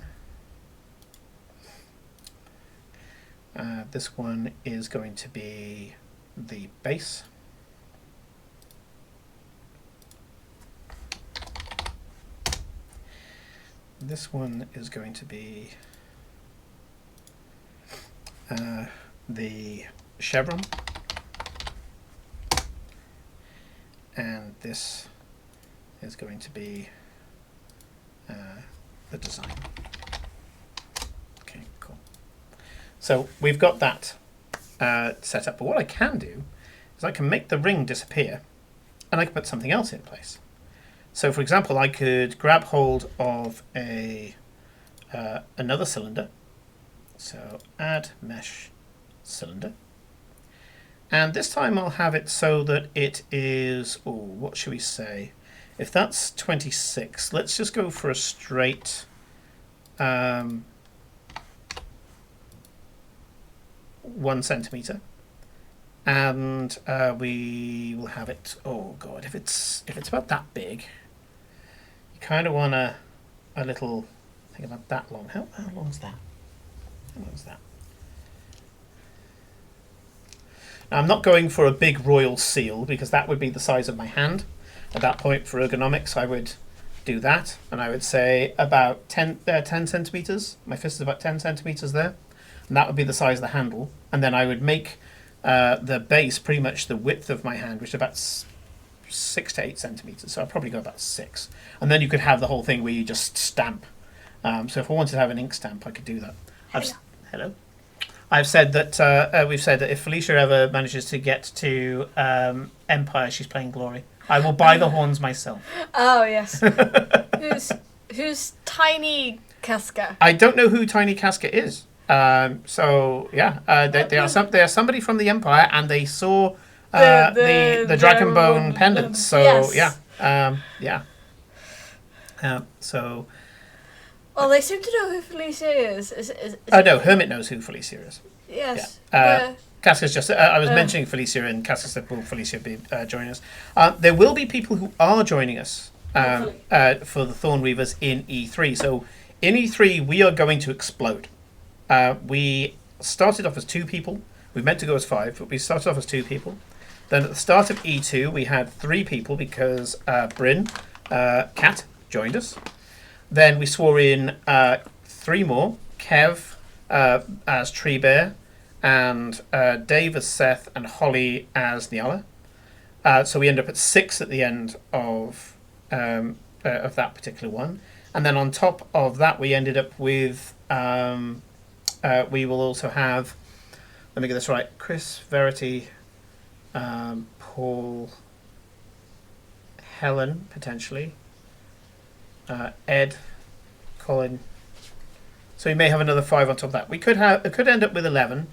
This one is going to be the base. This one is going to be the chevron. And this is going to be the design. Okay, cool. So we've got that set up. But what I can do is I can make the ring disappear and I can put something else in place. So for example, I could grab hold of another cylinder. So add mesh cylinder. And this time I'll have it so that it is, what should we say? If that's 26, let's just go for a straight 1 centimeter. And we will have it, if it's about that big, you kind of want a little thing about that long. How long is that? How long is that? Now, I'm not going for a big royal seal because that would be the size of my hand. At that point, for ergonomics, I would do that. And I would say about 10 centimeters. My fist is about 10 centimeters there. And that would be the size of the handle. And then I would make the base pretty much the width of my hand, which is about 6 to 8 centimeters. So I'd probably go about 6. And then you could have the whole thing where you just stamp. So if I wanted to have an ink stamp, I could do that. Hello. I've said that we've said that if Felicia ever manages to get to Empire, she's playing Glory. I will buy the horns myself. Oh yes. Who's Tiny Casca? I don't know who Tiny Casca is. So yeah, they are somebody from the Empire, and they saw the dragon bone pendants. So yes. yeah. So. Well, they seem to know who Felicia is. Oh no, Hermit knows who Felicia is. Yes. Yeah. Casca's just. I was mentioning Felicia, and Casca said, "Will Felicia be joining us?" There will be people who are joining us for the Thorn Reavers in E3. So in E3, we are going to explode. We started off as 2 people. We meant to go as 5, but we started off as 2 people. Then at the start of E2, we had 3 people because Bryn, Kat, joined us. Then we swore in 3 more. Kev as Tree Bear, and Dave as Seth, and Holly as Nyala. So we end up at 6 at the end of that particular one. And then on top of that, we ended up with... we will also have... Let me get this right. Chris, Verity, Paul, Helen, potentially. Ed, Colin. So we may have another 5 on top of that. It could end up with 11.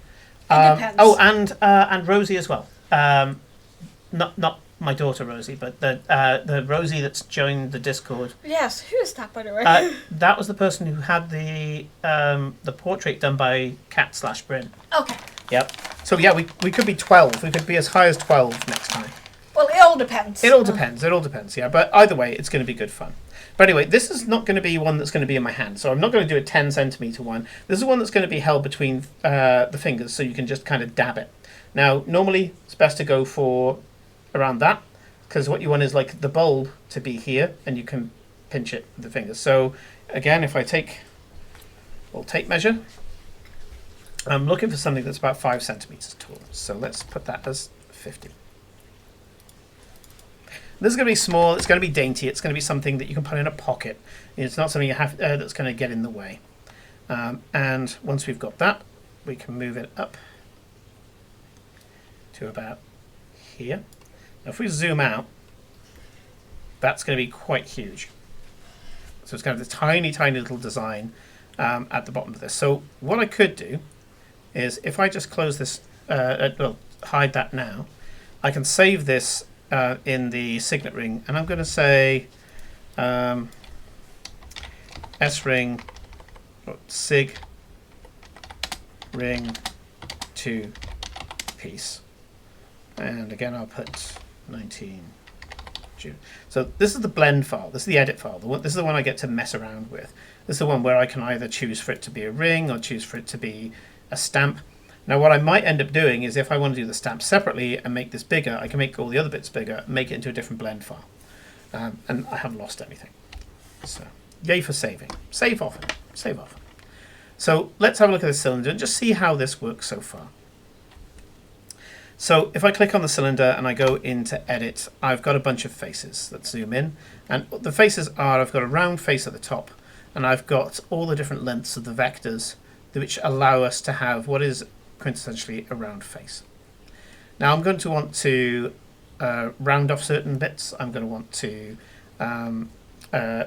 Depends. And Rosie as well. Not my daughter Rosie, but the Rosie that's joined the Discord. Yes, who is that, by the way? That was the person who had the portrait done by Cat/Bryn. Okay. Yep. So yeah, we could be 12. We could be as high as 12 next time. Well, it all depends. It all depends. Yeah, but either way, it's going to be good fun. But anyway, this is not going to be one that's going to be in my hand. So I'm not going to do a 10 centimeter one. This is one that's going to be held between the fingers, so you can just kind of dab it. Now, normally it's best to go for around that, because what you want is like the bulb to be here, and you can pinch it with the fingers. So again, if I take tape measure, I'm looking for something that's about 5 centimeters tall. So let's put that as 50. This is going to be small. It's going to be dainty. It's going to be something that you can put in a pocket. It's not something you have that's going to get in the way. And once we've got that, we can move it up to about here. Now, if we zoom out, that's going to be quite huge. So it's kind of the tiny, tiny little design at the bottom of this. So what I could do is, if I just close this, hide that now, I can save this in the signet ring, and I'm going to say S-ring, sig ring 2 piece. And again, I'll put 19 June. So this is the blend file. This is the edit file. This is the one I get to mess around with. This is the one where I can either choose for it to be a ring or choose for it to be a stamp. Now, what I might end up doing is, if I want to do the stamp separately and make this bigger, I can make all the other bits bigger, make it into a different blend file. And I haven't lost anything. So, yay for saving. Save often. Save often. So, let's have a look at this cylinder and just see how this works so far. So, if I click on the cylinder and I go into edit, I've got a bunch of faces. Let's zoom in. And the faces are, I've got a round face at the top, and I've got all the different lengths of the vectors, which allow us to have what is quintessentially a round face. Now I'm going to want to round off certain bits. I'm going to want to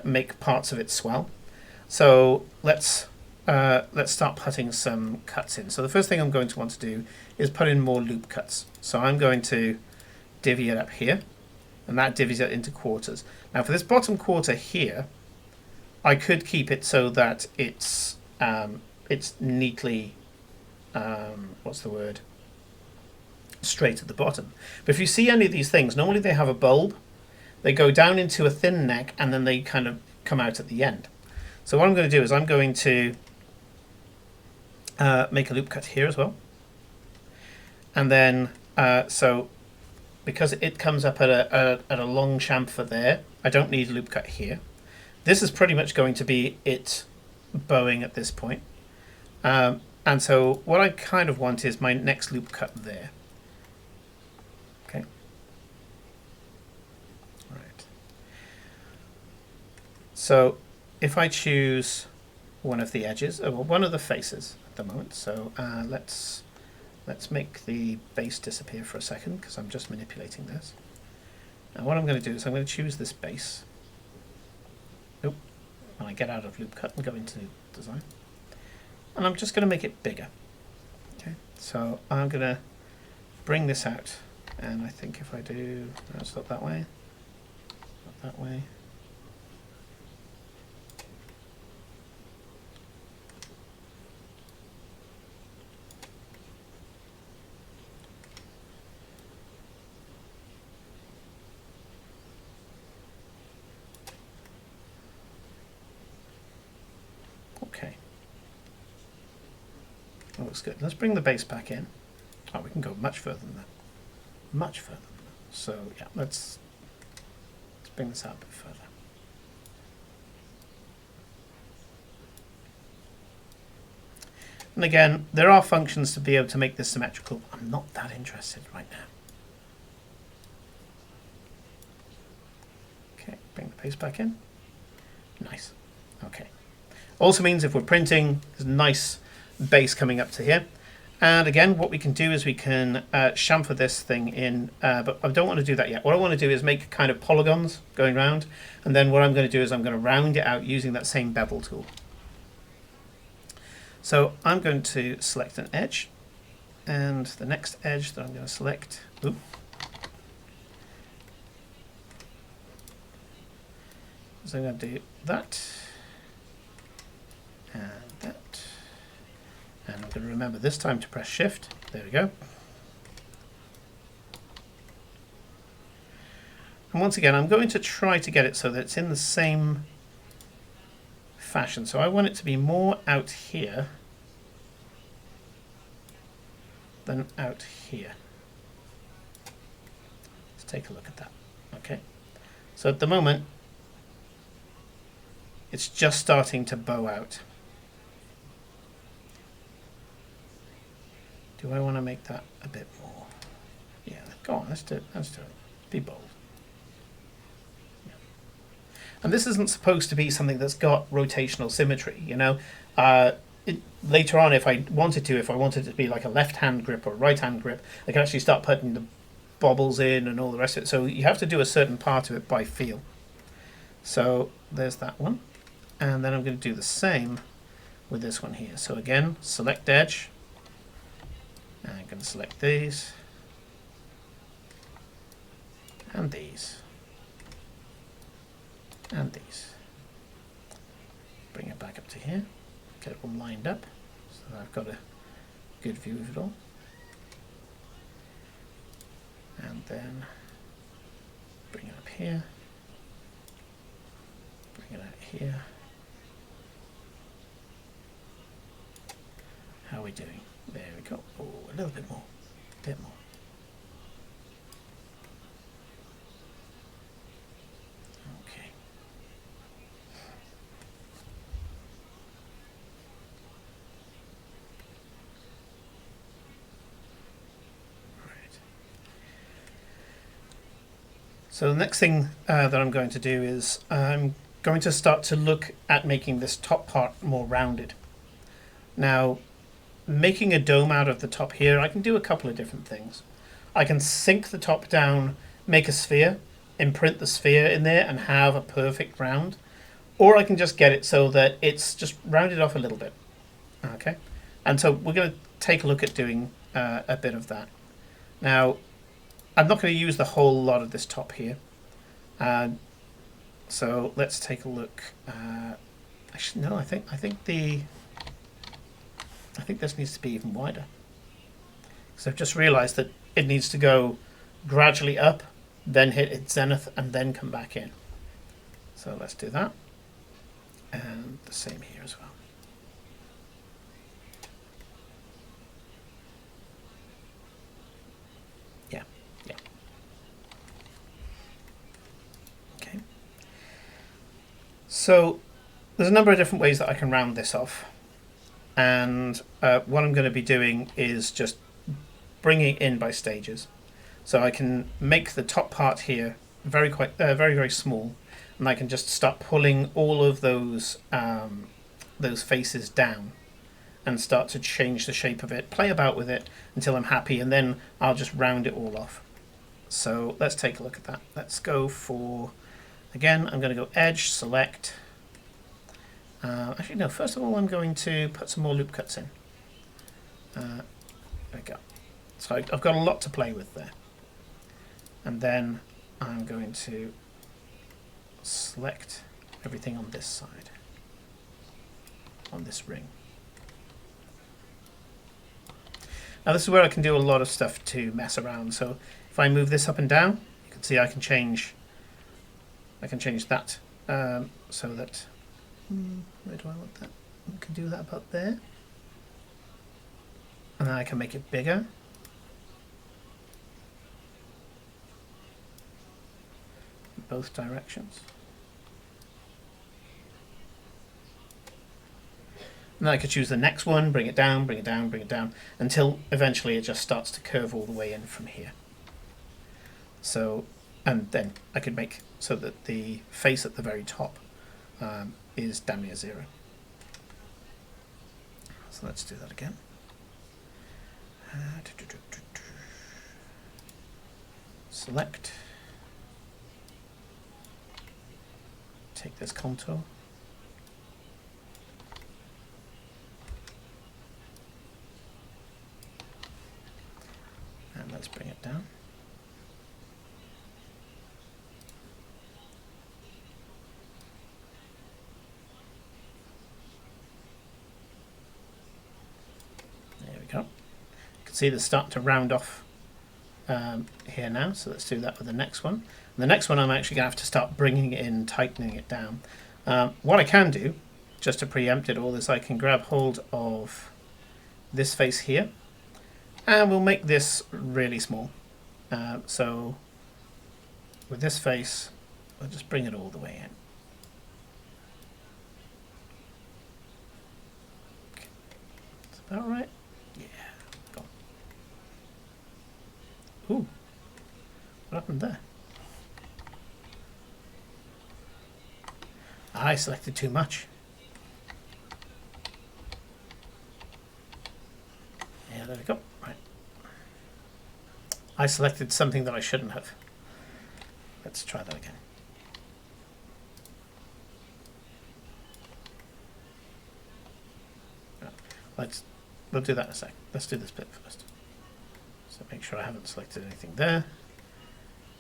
make parts of it swell. So let's start putting some cuts in. So the first thing I'm going to want to do is put in more loop cuts. So I'm going to divvy it up here, and that divvies it into quarters. Now for this bottom quarter here, I could keep it so that it's neatly straight at the bottom. But if you see any of these things, normally they have a bulb, they go down into a thin neck, and then they kind of come out at the end. So what I'm going to do is I'm going to make a loop cut here as well. And then, so because it comes up at a long chamfer there, I don't need a loop cut here. This is pretty much going to be it bowing at this point. And so what I kind of want is my next loop cut there. Okay. Right. So if I choose one of the edges, well, one of the faces at the moment. So let's make the base disappear for a second, because I'm just manipulating this. Now what I'm going to do is I'm going to choose this base. Nope. and I get out of loop cut and go into design. And I'm just going to make it bigger. Okay, so I'm going to bring this out, and I think if I do, no, it's not that way, not that way. Okay. That looks good. Let's bring the base back in. Oh, we can go much further than that. Much further than that. So yeah, let's bring this out a bit further. And again, there are functions to be able to make this symmetrical. I'm not that interested right now. Okay, bring the base back in. Nice. Okay. Also means if we're printing, there's a nice base coming up to here. And again, what we can do is we can chamfer this thing in, but I don't want to do that yet. What I want to do is make kind of polygons going round. And then what I'm going to do is I'm going to round it out using that same bevel tool. So I'm going to select an edge. And the next edge that I'm going to select, so I'm going to do that. And that. And I'm going to remember this time to press Shift. There we go. And once again, I'm going to try to get it so that it's in the same fashion. So I want it to be more out here than out here. Let's take a look at that. Okay. So at the moment, it's just starting to bow out. Do I want to make that a bit more? Yeah, go on, let's do it. Let's do it. Be bold. Yeah. And this isn't supposed to be something that's got rotational symmetry, you know. Later on, if I wanted it to be like a left-hand grip or right-hand grip, I can actually start putting the bobbles in and all the rest of it. So you have to do a certain part of it by feel. So there's that one. And then I'm going to do the same with this one here. So again, select edge. And I'm going to select these. And these. And these. Bring it back up to here. Get it all lined up. So that I've got a good view of it all. And then bring it up here. Bring it out here. How are we doing? There we go. Oh, a little bit more. A bit more. Okay. Right. So the next thing that I'm going to do is I'm going to start to look at making this top part more rounded. Now, making a dome out of the top here, I can do a couple of different things. I can sink the top down, make a sphere, imprint the sphere in there and have a perfect round. Or I can just get it so that it's just rounded off a little bit. Okay, and so we're going to take a look at doing a bit of that. Now, I'm not going to use the whole lot of this top here. So let's take a look. Actually, no, I think this needs to be even wider. Because I've just realized that it needs to go gradually up, then hit its zenith, and then come back in. So let's do that. And the same here as well. Yeah, yeah. Okay. So there's a number of different ways that I can round this off. And what I'm going to be doing is just bringing it in by stages. So I can make the top part here very small, and I can just start pulling all of those faces down and start to change the shape of it, play about with it until I'm happy, and then I'll just round it all off. So let's take a look at that. Let's go for, again, I'm going to go edge, select, Actually, no. First of all, I'm going to put some more loop cuts in. There we go. So I've got a lot to play with there. And then I'm going to select everything on this side, on this ring. Now this is where I can do a lot of stuff to mess around. So if I move this up and down, you can see I can change that so that where do I want that? I can do that about there. And then I can make it bigger. In both directions. And then I could choose the next one, bring it down, bring it down, bring it down, until eventually it just starts to curve all the way in from here. So, and then I could make so that the face at the very top is damn near 0. So let's do that again. Select. Take this contour. And let's bring it down. There we go. You can see they're starting to round off here now, so let's do that with the next one. And the next one I'm actually going to have to start bringing it in, tightening it down. What I can do, just to preempt it all, is I can grab hold of this face here, and we'll make this really small. So with this face, we'll just bring it all the way in. Okay. That's about right. Yeah. Go. Ooh. What happened there? I selected too much. Yeah, there we go. Right. I selected something that I shouldn't have. Let's try that again. We'll do that in a sec. Let's do this bit first. So make sure I haven't selected anything there.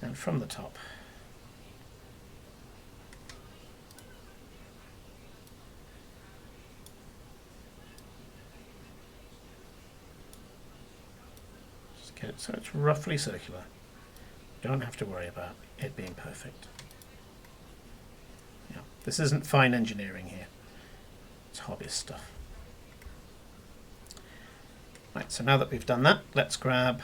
And from the top. Just get it so it's roughly circular. Don't have to worry about it being perfect. Yeah, this isn't fine engineering here. It's hobbyist stuff. Right, so now that we've done that, let's grab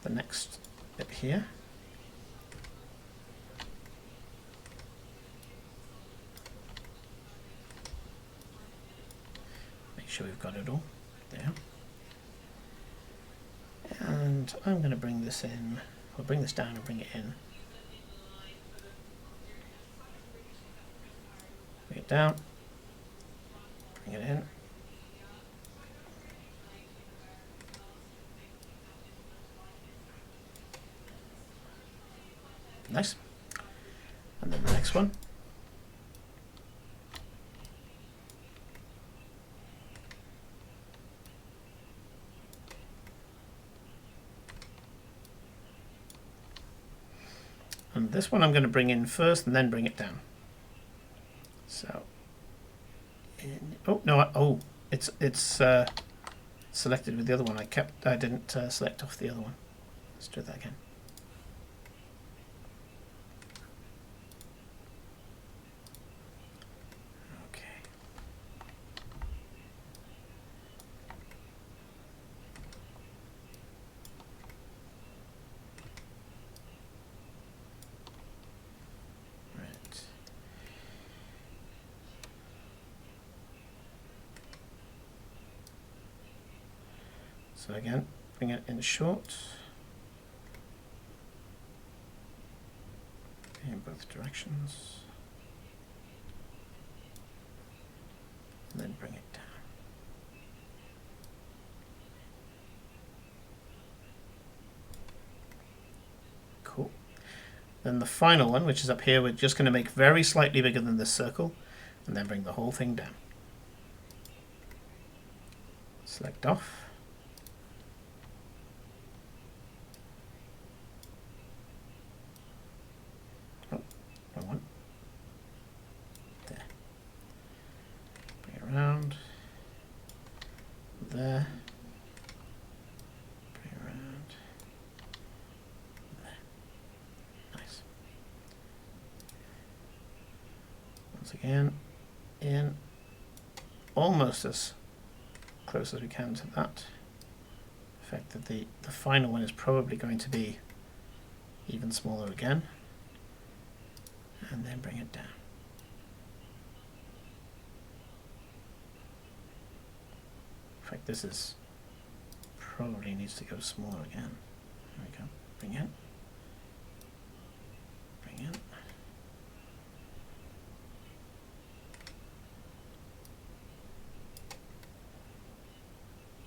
the next bit here. Make sure we've got it all there. And I'm going to bring this in, or bring this down and bring it in. Bring it down, bring it in. Nice. And then the next one. And this one I'm going to bring in first and then bring it down. So, oh no! It's selected with the other one. I didn't select off the other one. Let's do that again. Okay. Right. So again, bring it in short in both directions, and then bring it down. Cool. Then the final one, which is up here, we're just going to make very slightly bigger than this circle, and then bring the whole thing down. Select off. Oh, wrong one. There. Bring it around. There. Bring it around. There. Nice. Once again, in almost as close as we can to that. The fact that the final one is probably going to be even smaller again. And then bring it down. In fact, this is probably needs to go smaller again. There we go. Bring in. Bring in.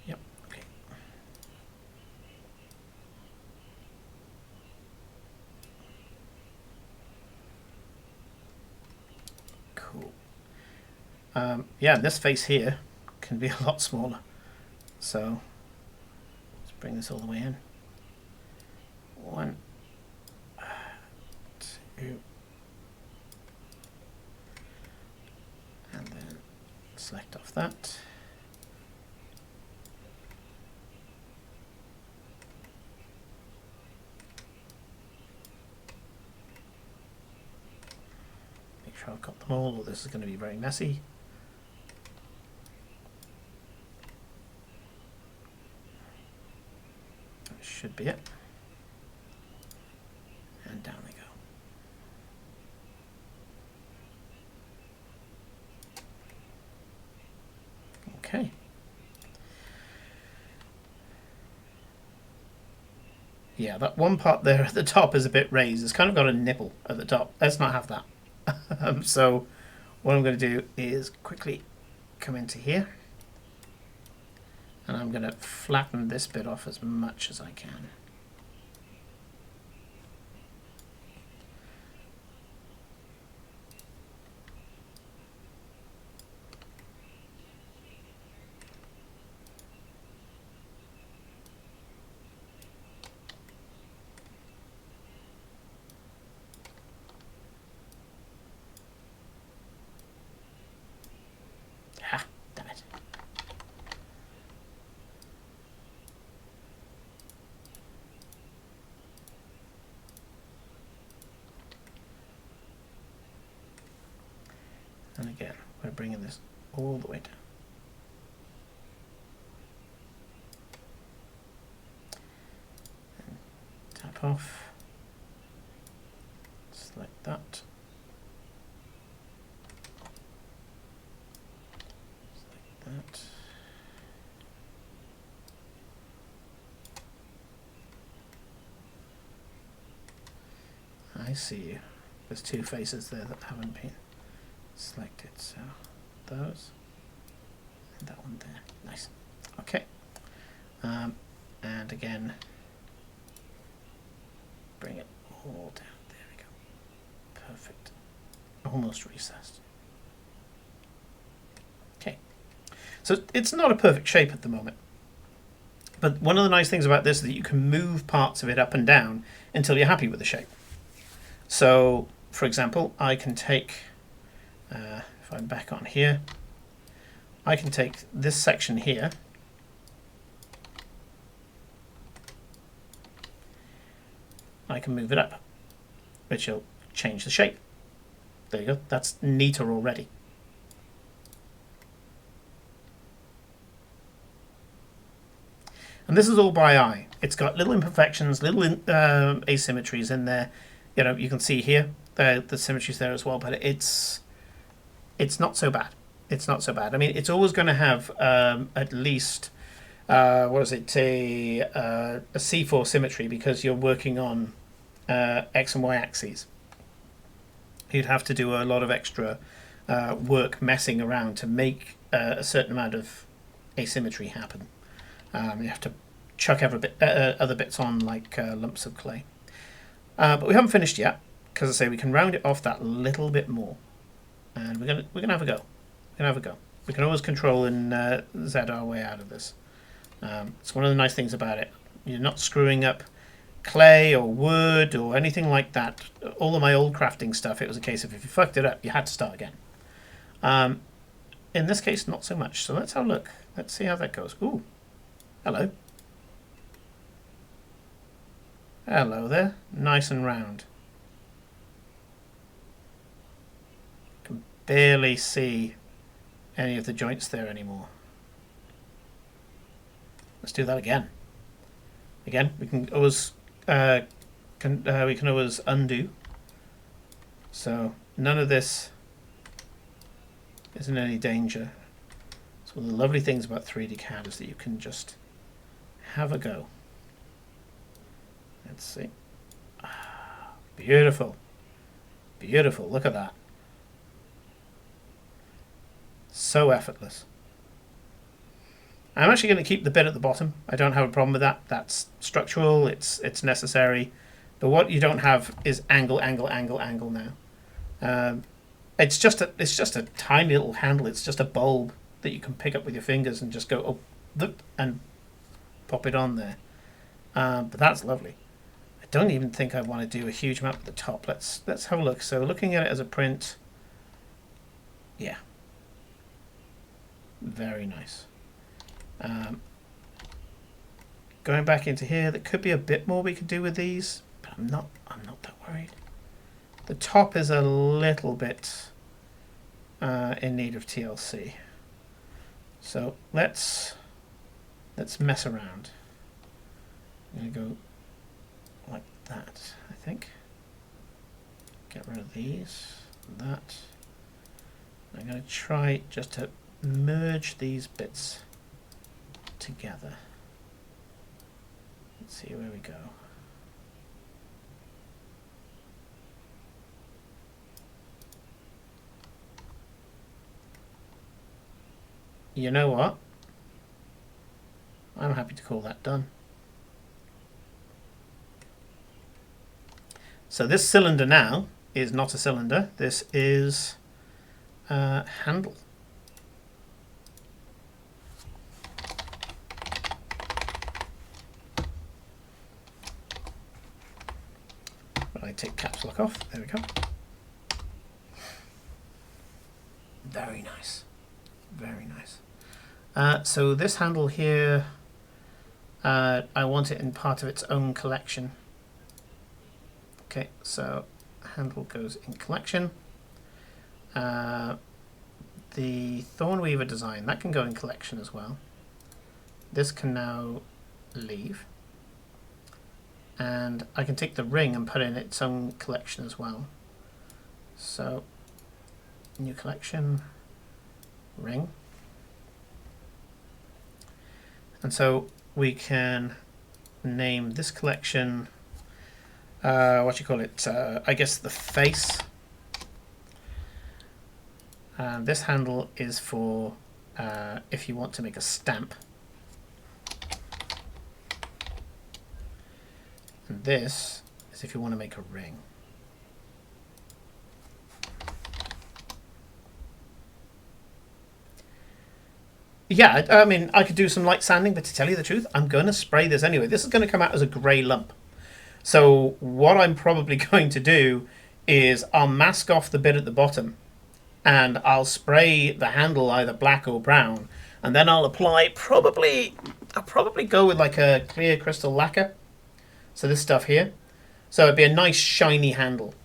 Yep, okay. Cool. Yeah, this face here can be a lot smaller. So let's bring this all the way in. 1, 2, and then select off that. Make sure I've got them all, or this is going to be very messy. That should be it. And down they go. Okay. Yeah, that one part there at the top is a bit raised. It's kind of got a nipple at the top. Let's not have that. So what I'm going to do is quickly come into here. And I'm going to flatten this bit off as much as I can. Ah, damn it. And again, we're bringing this all the way down. And tap off. Select that. Select that. I see you. There's two faces there that haven't been selected, so those and that one there. Nice. Okay. And again, bring it all down. There we go. Perfect. Almost recessed. Okay. So it's not a perfect shape at the moment. But one of the nice things about this is that you can move parts of it up and down until you're happy with the shape. So, for example, I can take, if I'm back on here, I can take this section here I can move it up, which will change the shape. There you go, that's neater already. And this is all by eye. It's got little imperfections, little asymmetries in there. You know, you can see here the symmetry's there as well, but it's not so bad. It's not so bad. I mean, it's always going to have at least what is it, a C4 symmetry, because you're working on X and Y axes. You'd have to do a lot of extra work messing around to make a certain amount of asymmetry happen. You have to chuck other bits on, like lumps of clay. But we haven't finished yet. because I say we can round it off that little bit more, and we're gonna have a go. We're gonna have a go. We can always control and Z our way out of this. It's one of the nice things about it. You're not screwing up clay or wood or anything like that. All of my old crafting stuff, it was a case of if you fucked it up, you had to start again. In this case, not so much. So let's have a look. Let's see how that goes. Ooh, hello. Hello there. Nice and round. Can barely see any of the joints there anymore. Let's do that again. Again, we can always we can always undo. So none of this is in any danger. So one of the lovely things about 3D CAD is that you can just have a go. Let's see. Beautiful. Beautiful. Look at that. So effortless. I'm actually going to keep the bit at the bottom. I don't have a problem with that. That's structural. It's necessary. But what you don't have is angle now. It's just a tiny little handle. It's just a bulb that you can pick up with your fingers and just go and pop it on there. But that's lovely. I don't even think I want to do a huge amount at the top. Let's have a look. So looking at it as a print, yeah, very nice. Going back into here, there could be a bit more we could do with these, but I'm not that worried. The top is a little bit in need of TLC. So let's mess around. I'm gonna go like that, I think. Get rid of these, that. I'm gonna try just to merge these bits together. Let's see where we go. You know what? I'm happy to call that done. So this cylinder now is not a cylinder. This is a handle. I take caps lock off. There we go. Very nice. Very nice. So this handle here, I want it in part of its own collection. Okay, so handle goes in collection. The Thornweaver design, that can go in collection as well. This can now leave. And I can take the ring and put in its own collection as well. So, new collection, ring. And so we can name this collection, what you call it, I guess the face. And this handle is for if you want to make a stamp. And this is if you want to make a ring. Yeah, I mean, I could do some light sanding, but to tell you the truth, I'm going to spray this anyway. This is going to come out as a grey lump. So what I'm probably going to do is I'll mask off the bit at the bottom and I'll spray the handle either black or brown, and then I'll apply I'll probably go with like a clear crystal lacquer. So this stuff here. So it'd be a nice shiny handle.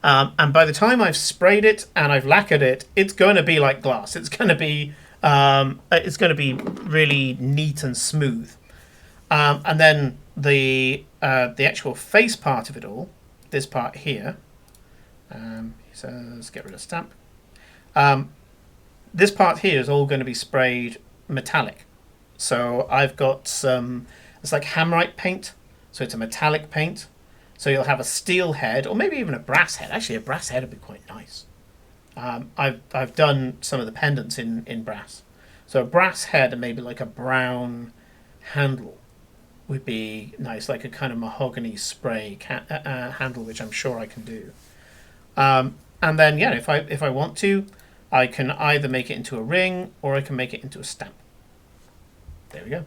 And by the time I've sprayed it and I've lacquered it, it's going to be like glass. It's going to be really neat and smooth. And then the actual face part of it all, this part here. So let's get rid of stamp. This part here is all going to be sprayed metallic. So I've got some, it's like hammerite paint. So it's a metallic paint. So you'll have a steel head, or maybe even a brass head. Actually, a brass head would be quite nice. I've done some of the pendants in brass. So a brass head and maybe like a brown handle. would be nice, like a kind of mahogany spray handle, which I'm sure I can do. And then yeah, if I want to, I can either make it into a ring or I can make it into a stamp. There we go.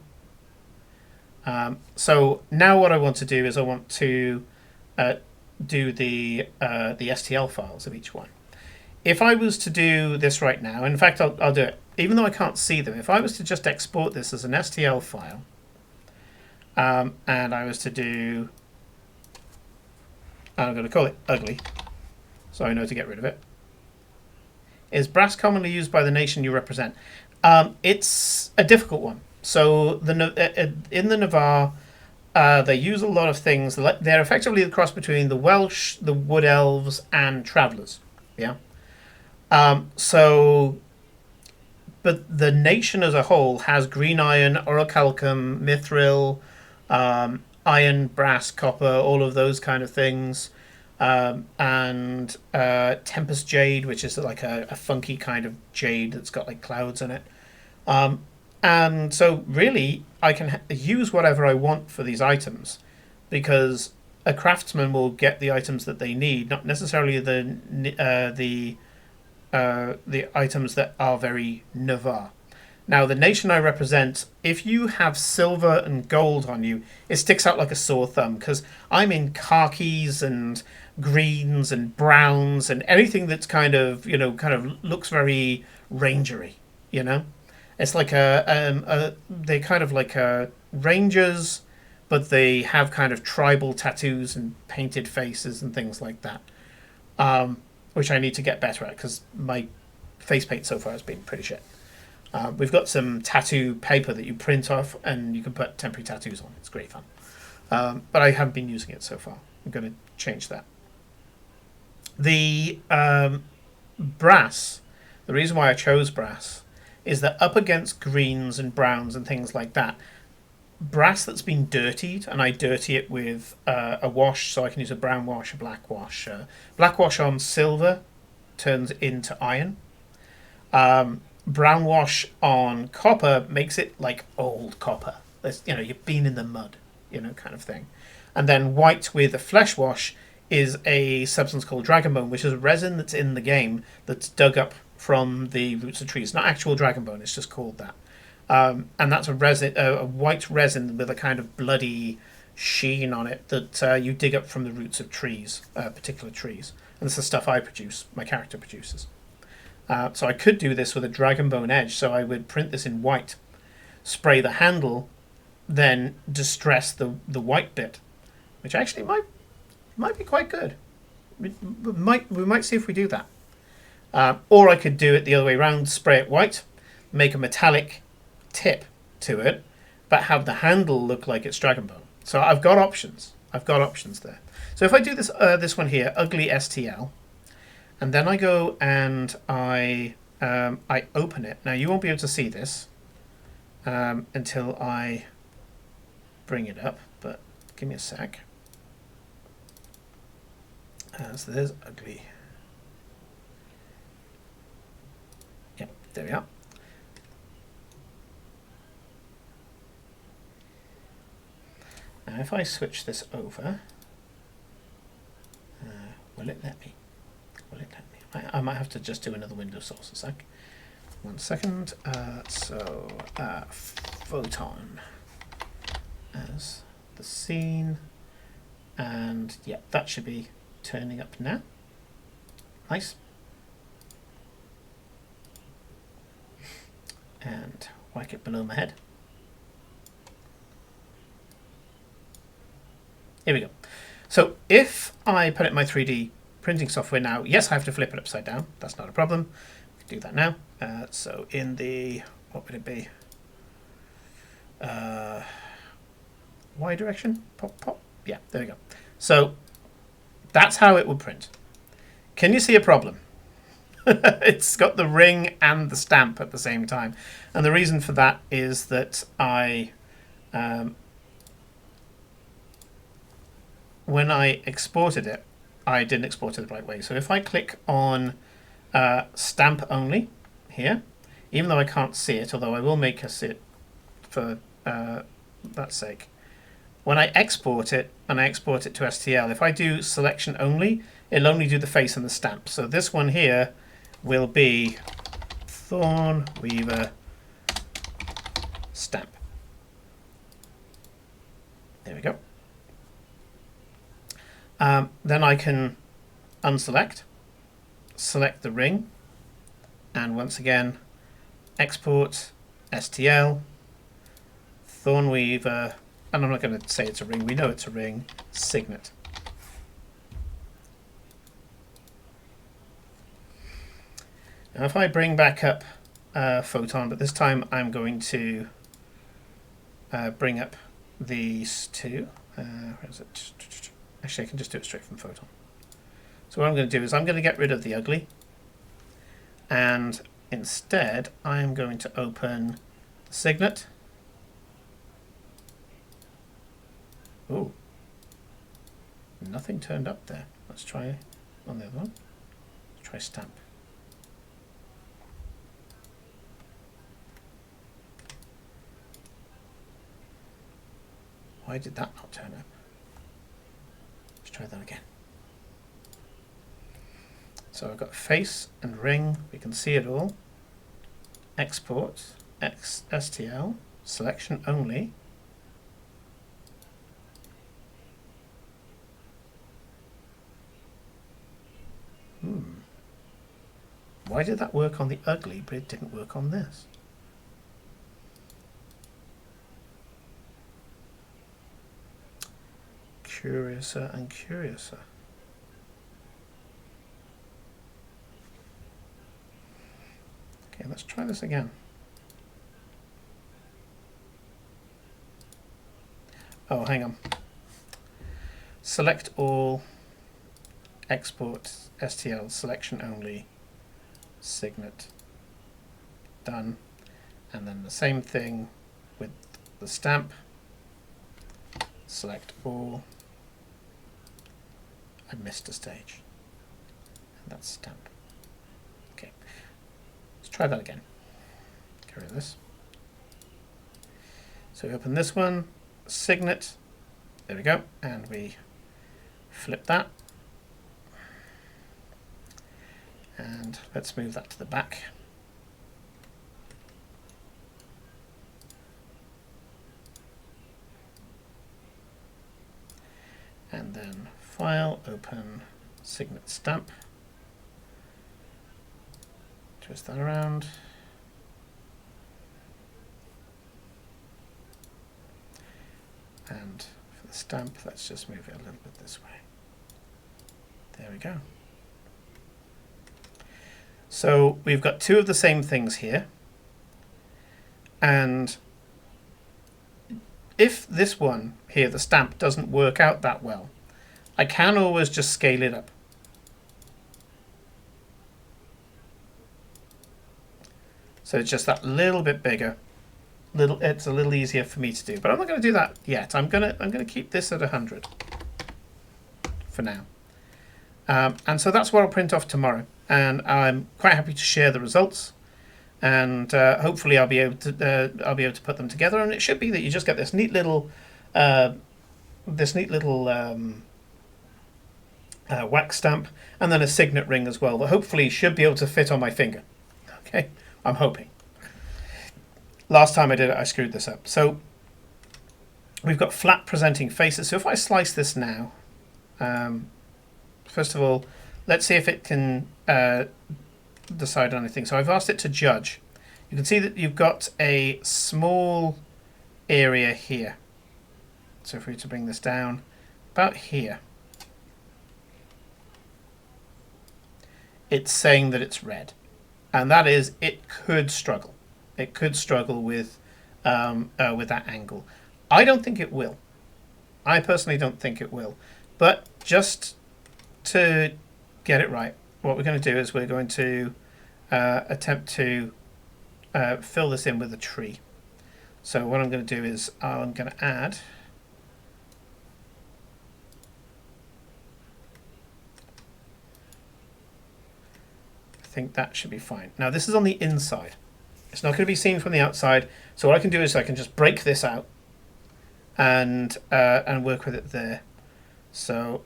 So now what I want to do is I want to do the STL files of each one. If I was to do this right now, in fact, I'll do it, even though I can't see them. If I was to just export this as an STL file, and I was to do, I'm going to call it ugly, so I know to get rid of it. Is brass commonly used by the nation you represent? It's a difficult one. So in the Navarre, they use a lot of things. They're effectively the cross between the Welsh, the Wood Elves, and Travellers. Yeah. But the nation as a whole has green iron, orichalcum, mithril, iron, brass, copper, all of those kind of things, and tempest jade, which is like a funky kind of jade that's got like clouds in it. And so really, I can use whatever I want for these items, because a craftsman will get the items that they need, not necessarily the items that are very Navarre. Now, the nation I represent, if you have silver and gold on you, it sticks out like a sore thumb, because I'm in khakis and greens and browns and anything that's kind of looks very rangery, you know? It's like they kind of like rangers, but they have kind of tribal tattoos and painted faces and things like that, which I need to get better at because my face paint so far has been pretty shit. We've got some tattoo paper that you print off and you can put temporary tattoos on. It's great fun. But I haven't been using it so far. I'm going to change that. The brass, the reason why I chose brass is that up against greens and browns and things like that, brass that's been dirtied, and I dirty it with a wash, so I can use a brown wash, a black wash. Black wash on silver turns into iron. Brown wash on copper makes it like old copper. You've been in the mud, kind of thing. And then white with a flesh wash is a substance called dragonbone, which is a resin that's in the game that's dug up from the roots of trees. Not actual dragonbone, it's just called that. And that's a resin, a white resin with a kind of bloody sheen on it that you dig up from the roots of trees, particular trees. And it's the stuff I produce, my character produces. So I could do this with a dragonbone edge. So I would print this in white, spray the handle, then distress the white bit, which actually might be quite good. We might see if we do that. Or I could do it the other way around, spray it white, make a metallic tip to it, but have the handle look like it's dragonbone. So I've got options. There. So if I do this one here, ugly STL, and then I go and I open it. Now you won't be able to see this until I bring it up, but give me a sec. So there's ugly. Yep, there we are. Now if I switch this over, will it let me? I might have to just do another window source a sec. 1 second. Photon as the scene, and yeah, that should be turning up now. Nice. And whack it below my head. Here we go. So if I put it in my 3D printing software now, yes, I have to flip it upside down. That's not a problem. We can do that now. So in the, what would it be? Y direction? Pop, pop. Yeah, there we go. So that's how it would print. Can you see a problem? It's got the ring and the stamp at the same time. And the reason for that is that when I exported it, I didn't export it the right way. So if I click on stamp only here, even though I can't see it, although I will make us see it for that sake, when I export it, and I export it to STL, if I do selection only, it'll only do the face and the stamp. So this one here will be Thorn Weaver stamp. There we go. Then I can unselect, select the ring, and once again export STL, Thornweaver, and I'm not going to say it's a ring, we know it's a ring, signet. Now if I bring back up Photon, but this time I'm going to bring up these two. Where is it? Actually, I can just do it straight from Photon. So what I'm going to do is I'm going to get rid of the ugly, and instead I'm going to open the signet. Oh, nothing turned up there. Let's try on the other one. Let's try stamp. Why did that not turn up? Let's try that again. So I've got face and ring, we can see it all. Export, STL, selection only. Why did that work on the ugly, but it didn't work on this? Curiouser and curiouser. Okay, let's try this again. Oh, hang on. Select all, export, STL, selection only, signet, done. And then the same thing with the stamp. Select all. I missed a stage. And that's stamp. Okay. Let's try that again. Get rid of this. So we open this one, signet. There we go. And we flip that. And let's move that to the back. And then file, open, signet stamp. Twist that around. And for the stamp, let's just move it a little bit this way. There we go. So we've got two of the same things here. And if this one here, the stamp, doesn't work out that well, I can always just scale it up. So it's just that little bit bigger. It's a little easier for me to do, but I'm not going to do that yet. I'm going to keep this at 100 for now. And so that's what I'll print off tomorrow. And I'm quite happy to share the results. And hopefully I'll be able to put them together, and it should be that you just get this neat little wax stamp, and then a signet ring as well that hopefully should be able to fit on my finger. Okay, I'm hoping. Last time I did it, I screwed this up. So we've got flat presenting faces. So if I slice this now, first of all, let's see if it can decide on anything. So I've asked it to judge. You can see that you've got a small area here. So if we were to bring this down about here, it's saying that it's red, and that is, it could struggle. It could struggle with that angle. I don't think it will. I personally don't think it will. But just to get it right, what we're going to do is we're going to attempt to fill this in with a tree. So what I'm going to do is I'm going to add I think that should be fine. Now this is on the inside. It's not going to be seen from the outside. So what I can do is I can just break this out and work with it there. So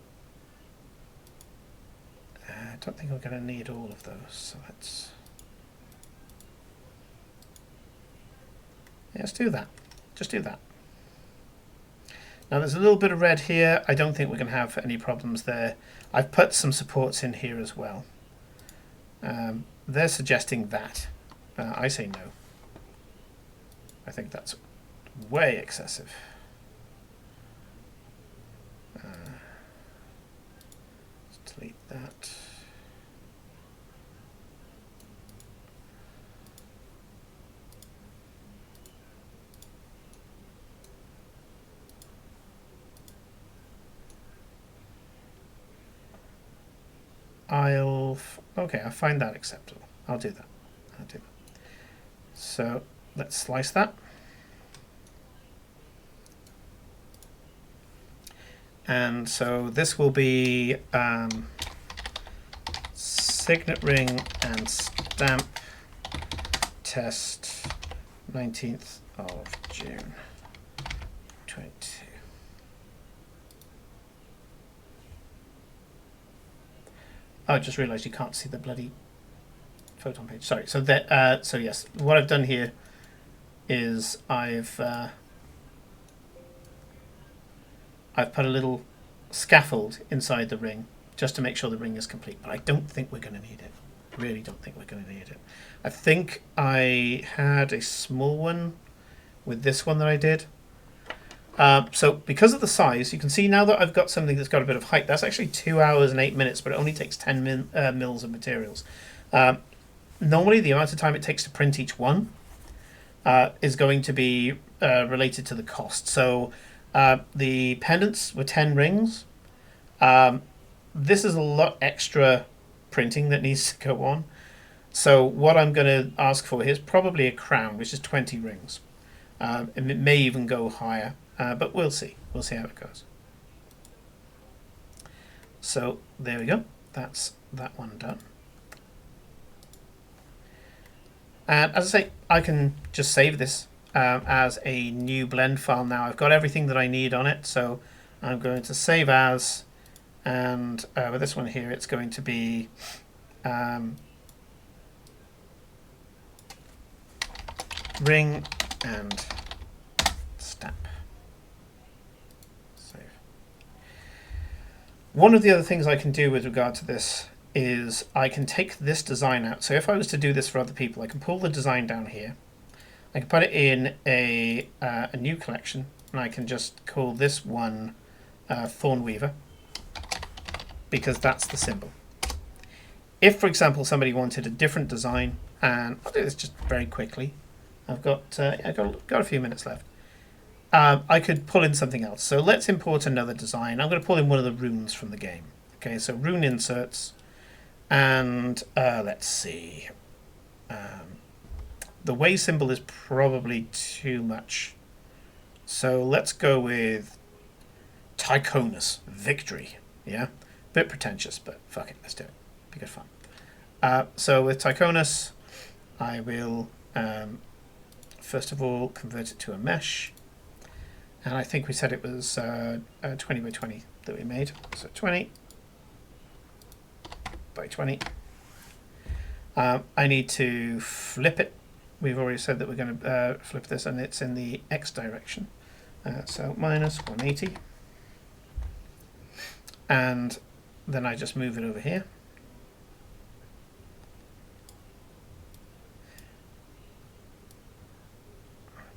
I don't think we're going to need all of those. So let's do that. Just do that. Now there's a little bit of red here. I don't think we're going to have any problems there. I've put some supports in here as well. They're suggesting that. I say no. I think that's way excessive. Let's delete that. I'll find that acceptable. I'll do that. So let's slice that. And so this will be signet ring and stamp test 19th of June 22. Oh, I just realised you can't see the bloody photon page. Sorry. So that. So yes, what I've done here is I've put a little scaffold inside the ring just to make sure the ring is complete. But I don't think we're going to need it. Really don't think we're going to need it. I think I had a small one with this one that I did. So because of the size, you can see now that I've got something that's got a bit of height. That's actually 2 hours and 8 minutes, but it only takes 10 mils of materials. Normally, the amount of time it takes to print each one is going to be related to the cost. So the pendants were 10 rings. This is a lot extra printing that needs to go on. So what I'm going to ask for here is probably a crown, which is 20 rings. And it may even go higher. But we'll see. We'll see how it goes. So there we go. That's that one done. And as I say, I can just save this as a new blend file now. I've got everything that I need on it. So I'm going to save as, and with this one here, it's going to be ring and stamp. One of the other things I can do with regard to this is I can take this design out. So if I was to do this for other people, I can pull the design down here. I can put it in a new collection, and I can just call this one Thornweaver, because that's the symbol. If, for example, somebody wanted a different design, and I'll do this just very quickly. I've got a few minutes left. I could pull in something else. So let's import another design. I'm going to pull in one of the runes from the game. Okay, so rune inserts. And let's see. The way symbol is probably too much. So let's go with Tychonus, victory. Yeah, bit pretentious, but fuck it, let's do it. Be good fun. So with Tychonus, I will first of all convert it to a mesh. And I think we said it was 20 by 20 that we made. So 20 by 20. I need to flip it. We've already said that we're going to flip this, and it's in the X direction. So minus 180. And then I just move it over here.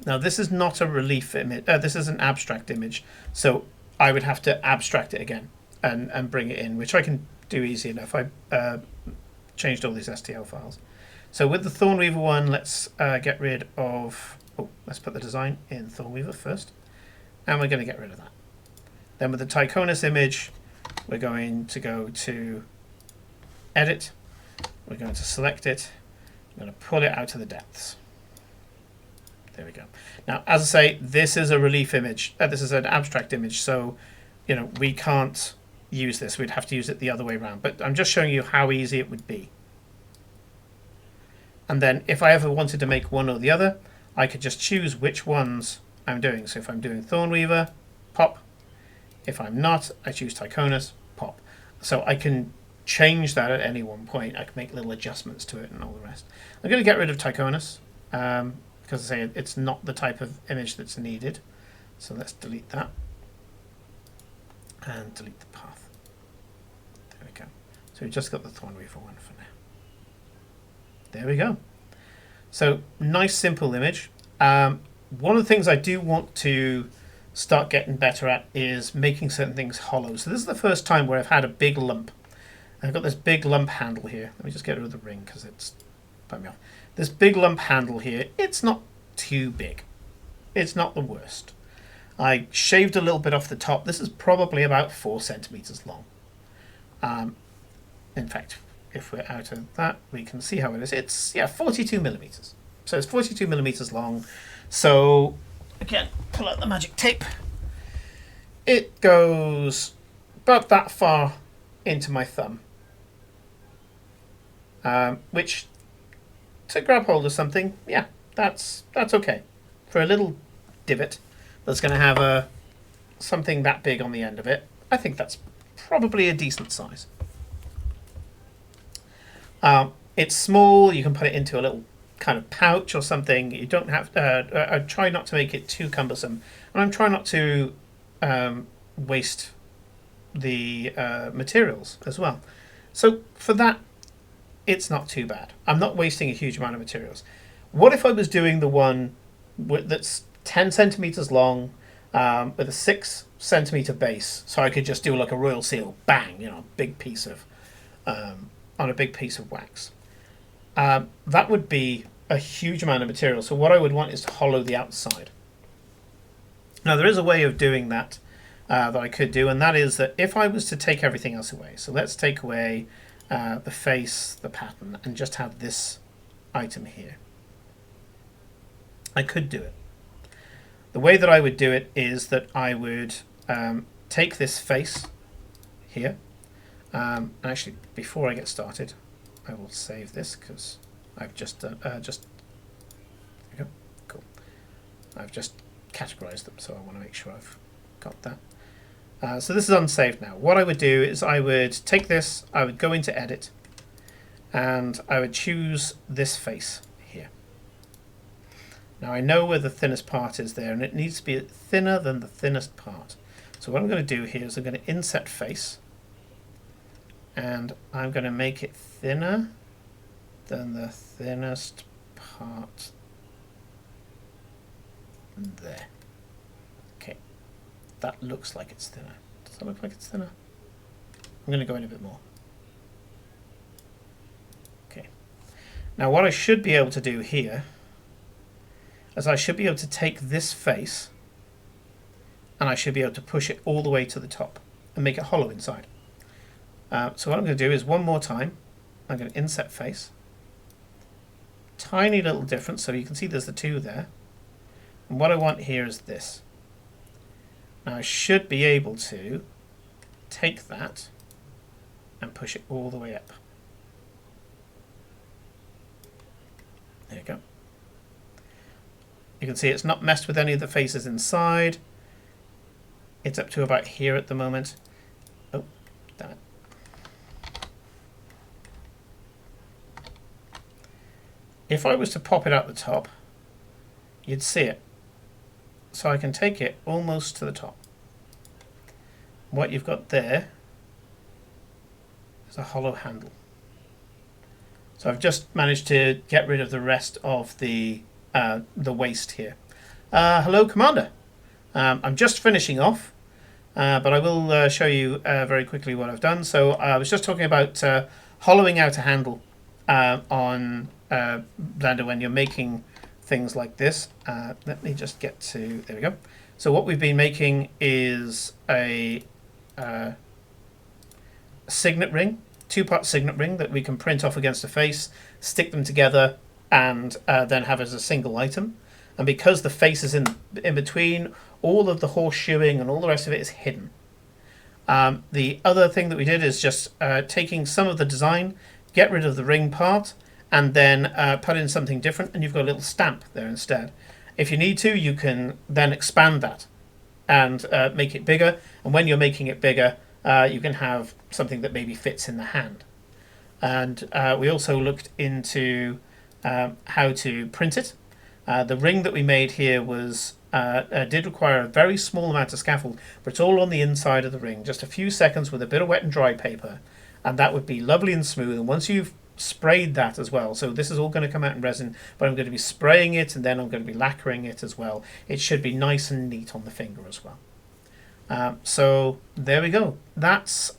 Now this is not a relief image, this is an abstract image, so I would have to abstract it again and bring it in, which I can do easy enough. I changed all these STL files. So with the Thornweaver one, let's get rid of, let's put the design in Thornweaver first, and we're going to get rid of that. Then with the Tychonus image, we're going to go to Edit, we're going to select it, I'm going to pull it out to the depths. There we go. Now, as I say, this is a relief image. This is an abstract image, so we can't use this. We'd have to use it the other way around. But I'm just showing you how easy it would be. And then, if I ever wanted to make one or the other, I could just choose which ones I'm doing. So if I'm doing Thornweaver, pop. If I'm not, I choose Tychonus, pop. So I can change that at any one point. I can make little adjustments to it and all the rest. I'm going to get rid of Tychonus because I say it's not the type of image that's needed. So let's delete that and delete the path. There we go. So we've just got the Thornweaver one for now. There we go. So nice simple image. One of the things I do want to start getting better at is making certain things hollow. So this is the first time where I've had a big lump. I've got this big lump handle here. Let me just get rid of the ring because it's put me off. This big lump handle here, it's not too big. It's not the worst. I shaved a little bit off the top. This is probably about 4 centimeters long. In fact, if we're out of that, we can see how it is. It's 42 millimeters. So it's 42 millimeters long. So again, pull out the magic tape. It goes about that far into my thumb, which to grab hold of something, yeah, that's okay. For a little divot that's going to have something that big on the end of it, I think that's probably a decent size. It's small. You can put it into a little kind of pouch or something. You don't have. I try not to make it too cumbersome, and I'm trying not to waste the materials as well. So for that, it's not too bad. I'm not wasting a huge amount of materials. What if I was doing the one that's 10 centimeters long with a 6 centimeter base, so I could just do like a royal seal, bang, big piece of on a big piece of wax. That would be a huge amount of material. So what I would want is to hollow the outside. Now there is a way of doing that that I could do, and that is that if I was to take everything else away, so let's take away the face, the pattern, and just have this item here. I could do it. The way that I would do it is that I would take this face here. Actually, before I get started, I will save this because I've just there we go. Cool. I've just categorized them, so I want to make sure I've got that. So this is unsaved now. What I would do is I would take this, I would go into edit, and I would choose this face here. Now I know where the thinnest part is there, and it needs to be thinner than the thinnest part. So what I'm going to do here is I'm going to inset face, and I'm going to make it thinner than the thinnest part there. Okay, that looks like it's thinner. Does that look like it's thinner? I'm going to go in a bit more. Okay. Now what I should be able to do here is I should be able to take this face and I should be able to push it all the way to the top and make it hollow inside. So what I'm going to do is one more time, I'm going to inset face. Tiny little difference, so you can see there's the two there. And what I want here is this. Now I should be able to take that and push it all the way up. There you go. You can see it's not messed with any of the faces inside. It's up to about here at the moment. Oh, damn it. If I was to pop it out the top, you'd see it. So I can take it almost to the top. What you've got there is a hollow handle. So I've just managed to get rid of the rest of the waste here. Hello, Commander. I'm just finishing off, but I will show you very quickly what I've done. So I was just talking about hollowing out a handle on Blender when you're making things like this. Let me just get to, there we go. So what we've been making is a signet ring, two-part signet ring that we can print off against a face, stick them together, and then have as a single item. And because the face is in between, all of the horseshoeing and all the rest of it is hidden. The other thing that we did is just taking some of the design, get rid of the ring part, and then put in something different, and you've got a little stamp there instead. If you need to, you can then expand that and make it bigger. And when you're making it bigger, you can have something that maybe fits in the hand. And we also looked into how to print it. The ring that we made here was did require a very small amount of scaffold, but it's all on the inside of the ring. Just a few seconds with a bit of wet and dry paper, and that would be lovely and smooth. And once you've sprayed that as well, so this is all going to come out in resin, but I'm going to be spraying it, and then I'm going to be lacquering it as well. It should be nice and neat on the finger as well. So there we go. That's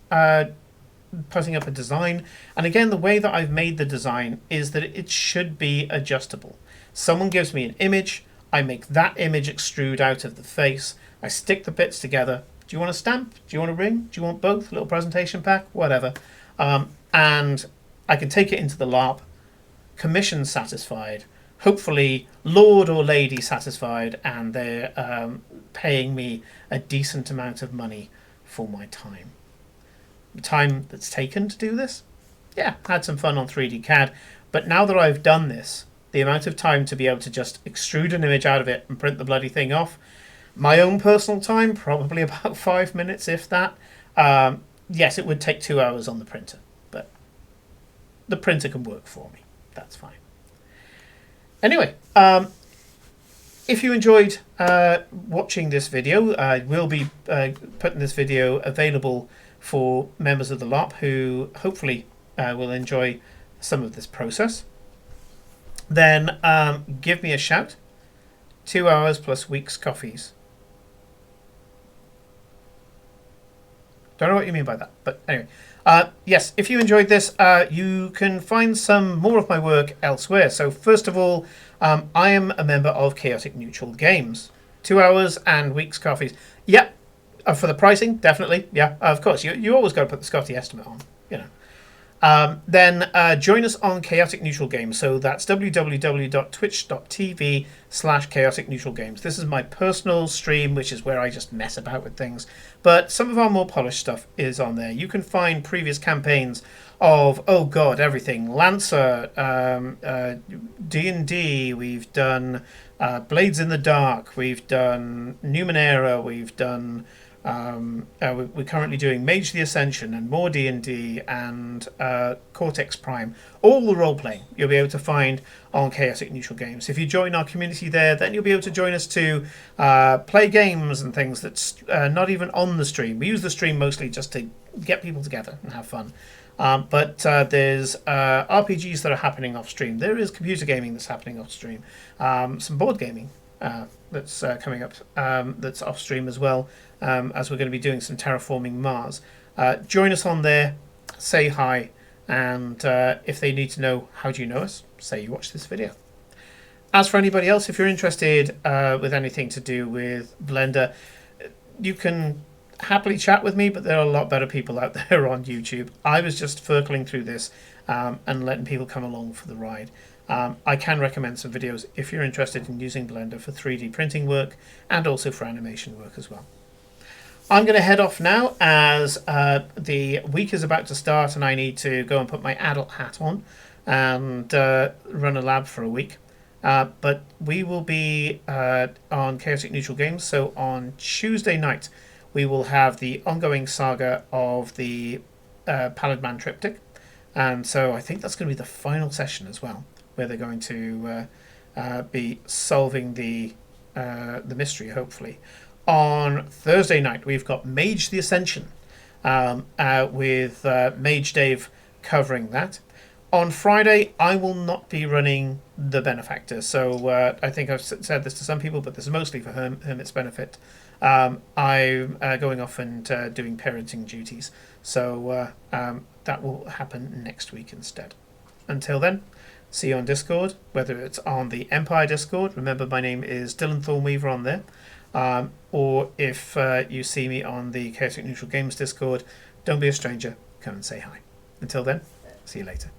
putting up a design. And again, the way that I've made the design is that it should be adjustable. Someone gives me an image, I make that image extrude out of the face, I stick the bits together. Do you want a stamp? Do you want a ring? Do you want both? A little presentation pack? Whatever. And I can take it into the LARP, commission satisfied, hopefully lord or lady satisfied, and they're paying me a decent amount of money for my time. The time that's taken to do this? Yeah, had some fun on 3D CAD, but now that I've done this, the amount of time to be able to just extrude an image out of it and print the bloody thing off, my own personal time, probably about 5 minutes, if that. Yes, it would take 2 hours on the printer, but the printer can work for me. That's fine. Anyway, if you enjoyed watching this video, I will be putting this video available for members of the LARP who hopefully will enjoy some of this process. Then give me a shout. 2 hours plus week's coffees. Don't know what you mean by that, but anyway. Yes, if you enjoyed this, you can find some more of my work elsewhere. So first of all, I am a member of Chaotic Neutral Games. 2 hours and week's coffees. Yep, for the pricing, definitely. Yeah, of course. You always got to put the Scotty estimate on, you know. Then join us on Chaotic Neutral Games. So that's www.twitch.tv/Chaotic Neutral Games. This is my personal stream, which is where I just mess about with things. But some of our more polished stuff is on there. You can find previous campaigns of, oh god, everything. Lancer, D&D, we've done Blades in the Dark, we've done Numenera, we've done... we're currently doing Mage the Ascension and more D&D and Cortex Prime. All the role-playing you'll be able to find on Chaotic Neutral Games. If you join our community there, then you'll be able to join us to play games and things that's not even on the stream. We use the stream mostly just to get people together and have fun. But there's RPGs that are happening off-stream. There is computer gaming that's happening off-stream. Some board gaming that's coming up that's off-stream as well. As we're going to be doing some terraforming Mars. Join us on there, say hi, and if they need to know how do you know us, say you watched this video. As for anybody else, if you're interested with anything to do with Blender, you can happily chat with me, but there are a lot better people out there on YouTube. I was just circling through this and letting people come along for the ride. I can recommend some videos if you're interested in using Blender for 3D printing work and also for animation work as well. I'm going to head off now as the week is about to start and I need to go and put my adult hat on and run a lab for a week. But we will be on Chaotic Neutral Games, so on Tuesday night we will have the ongoing saga of the Paladman Triptych. And so I think that's going to be the final session as well, where they're going to be solving the mystery, hopefully. On Thursday night, we've got Mage the Ascension, with Mage Dave covering that. On Friday, I will not be running the Benefactor, so I think I've said this to some people, but this is mostly for Hermit's benefit. I'm going off and doing parenting duties, so that will happen next week instead. Until then, see you on Discord, whether it's on the Empire Discord. Remember, my name is Dylan Thornweaver on there. Or if you see me on the Chaotic Neutral Games Discord, don't be a stranger, come and say hi. Until then, see you later.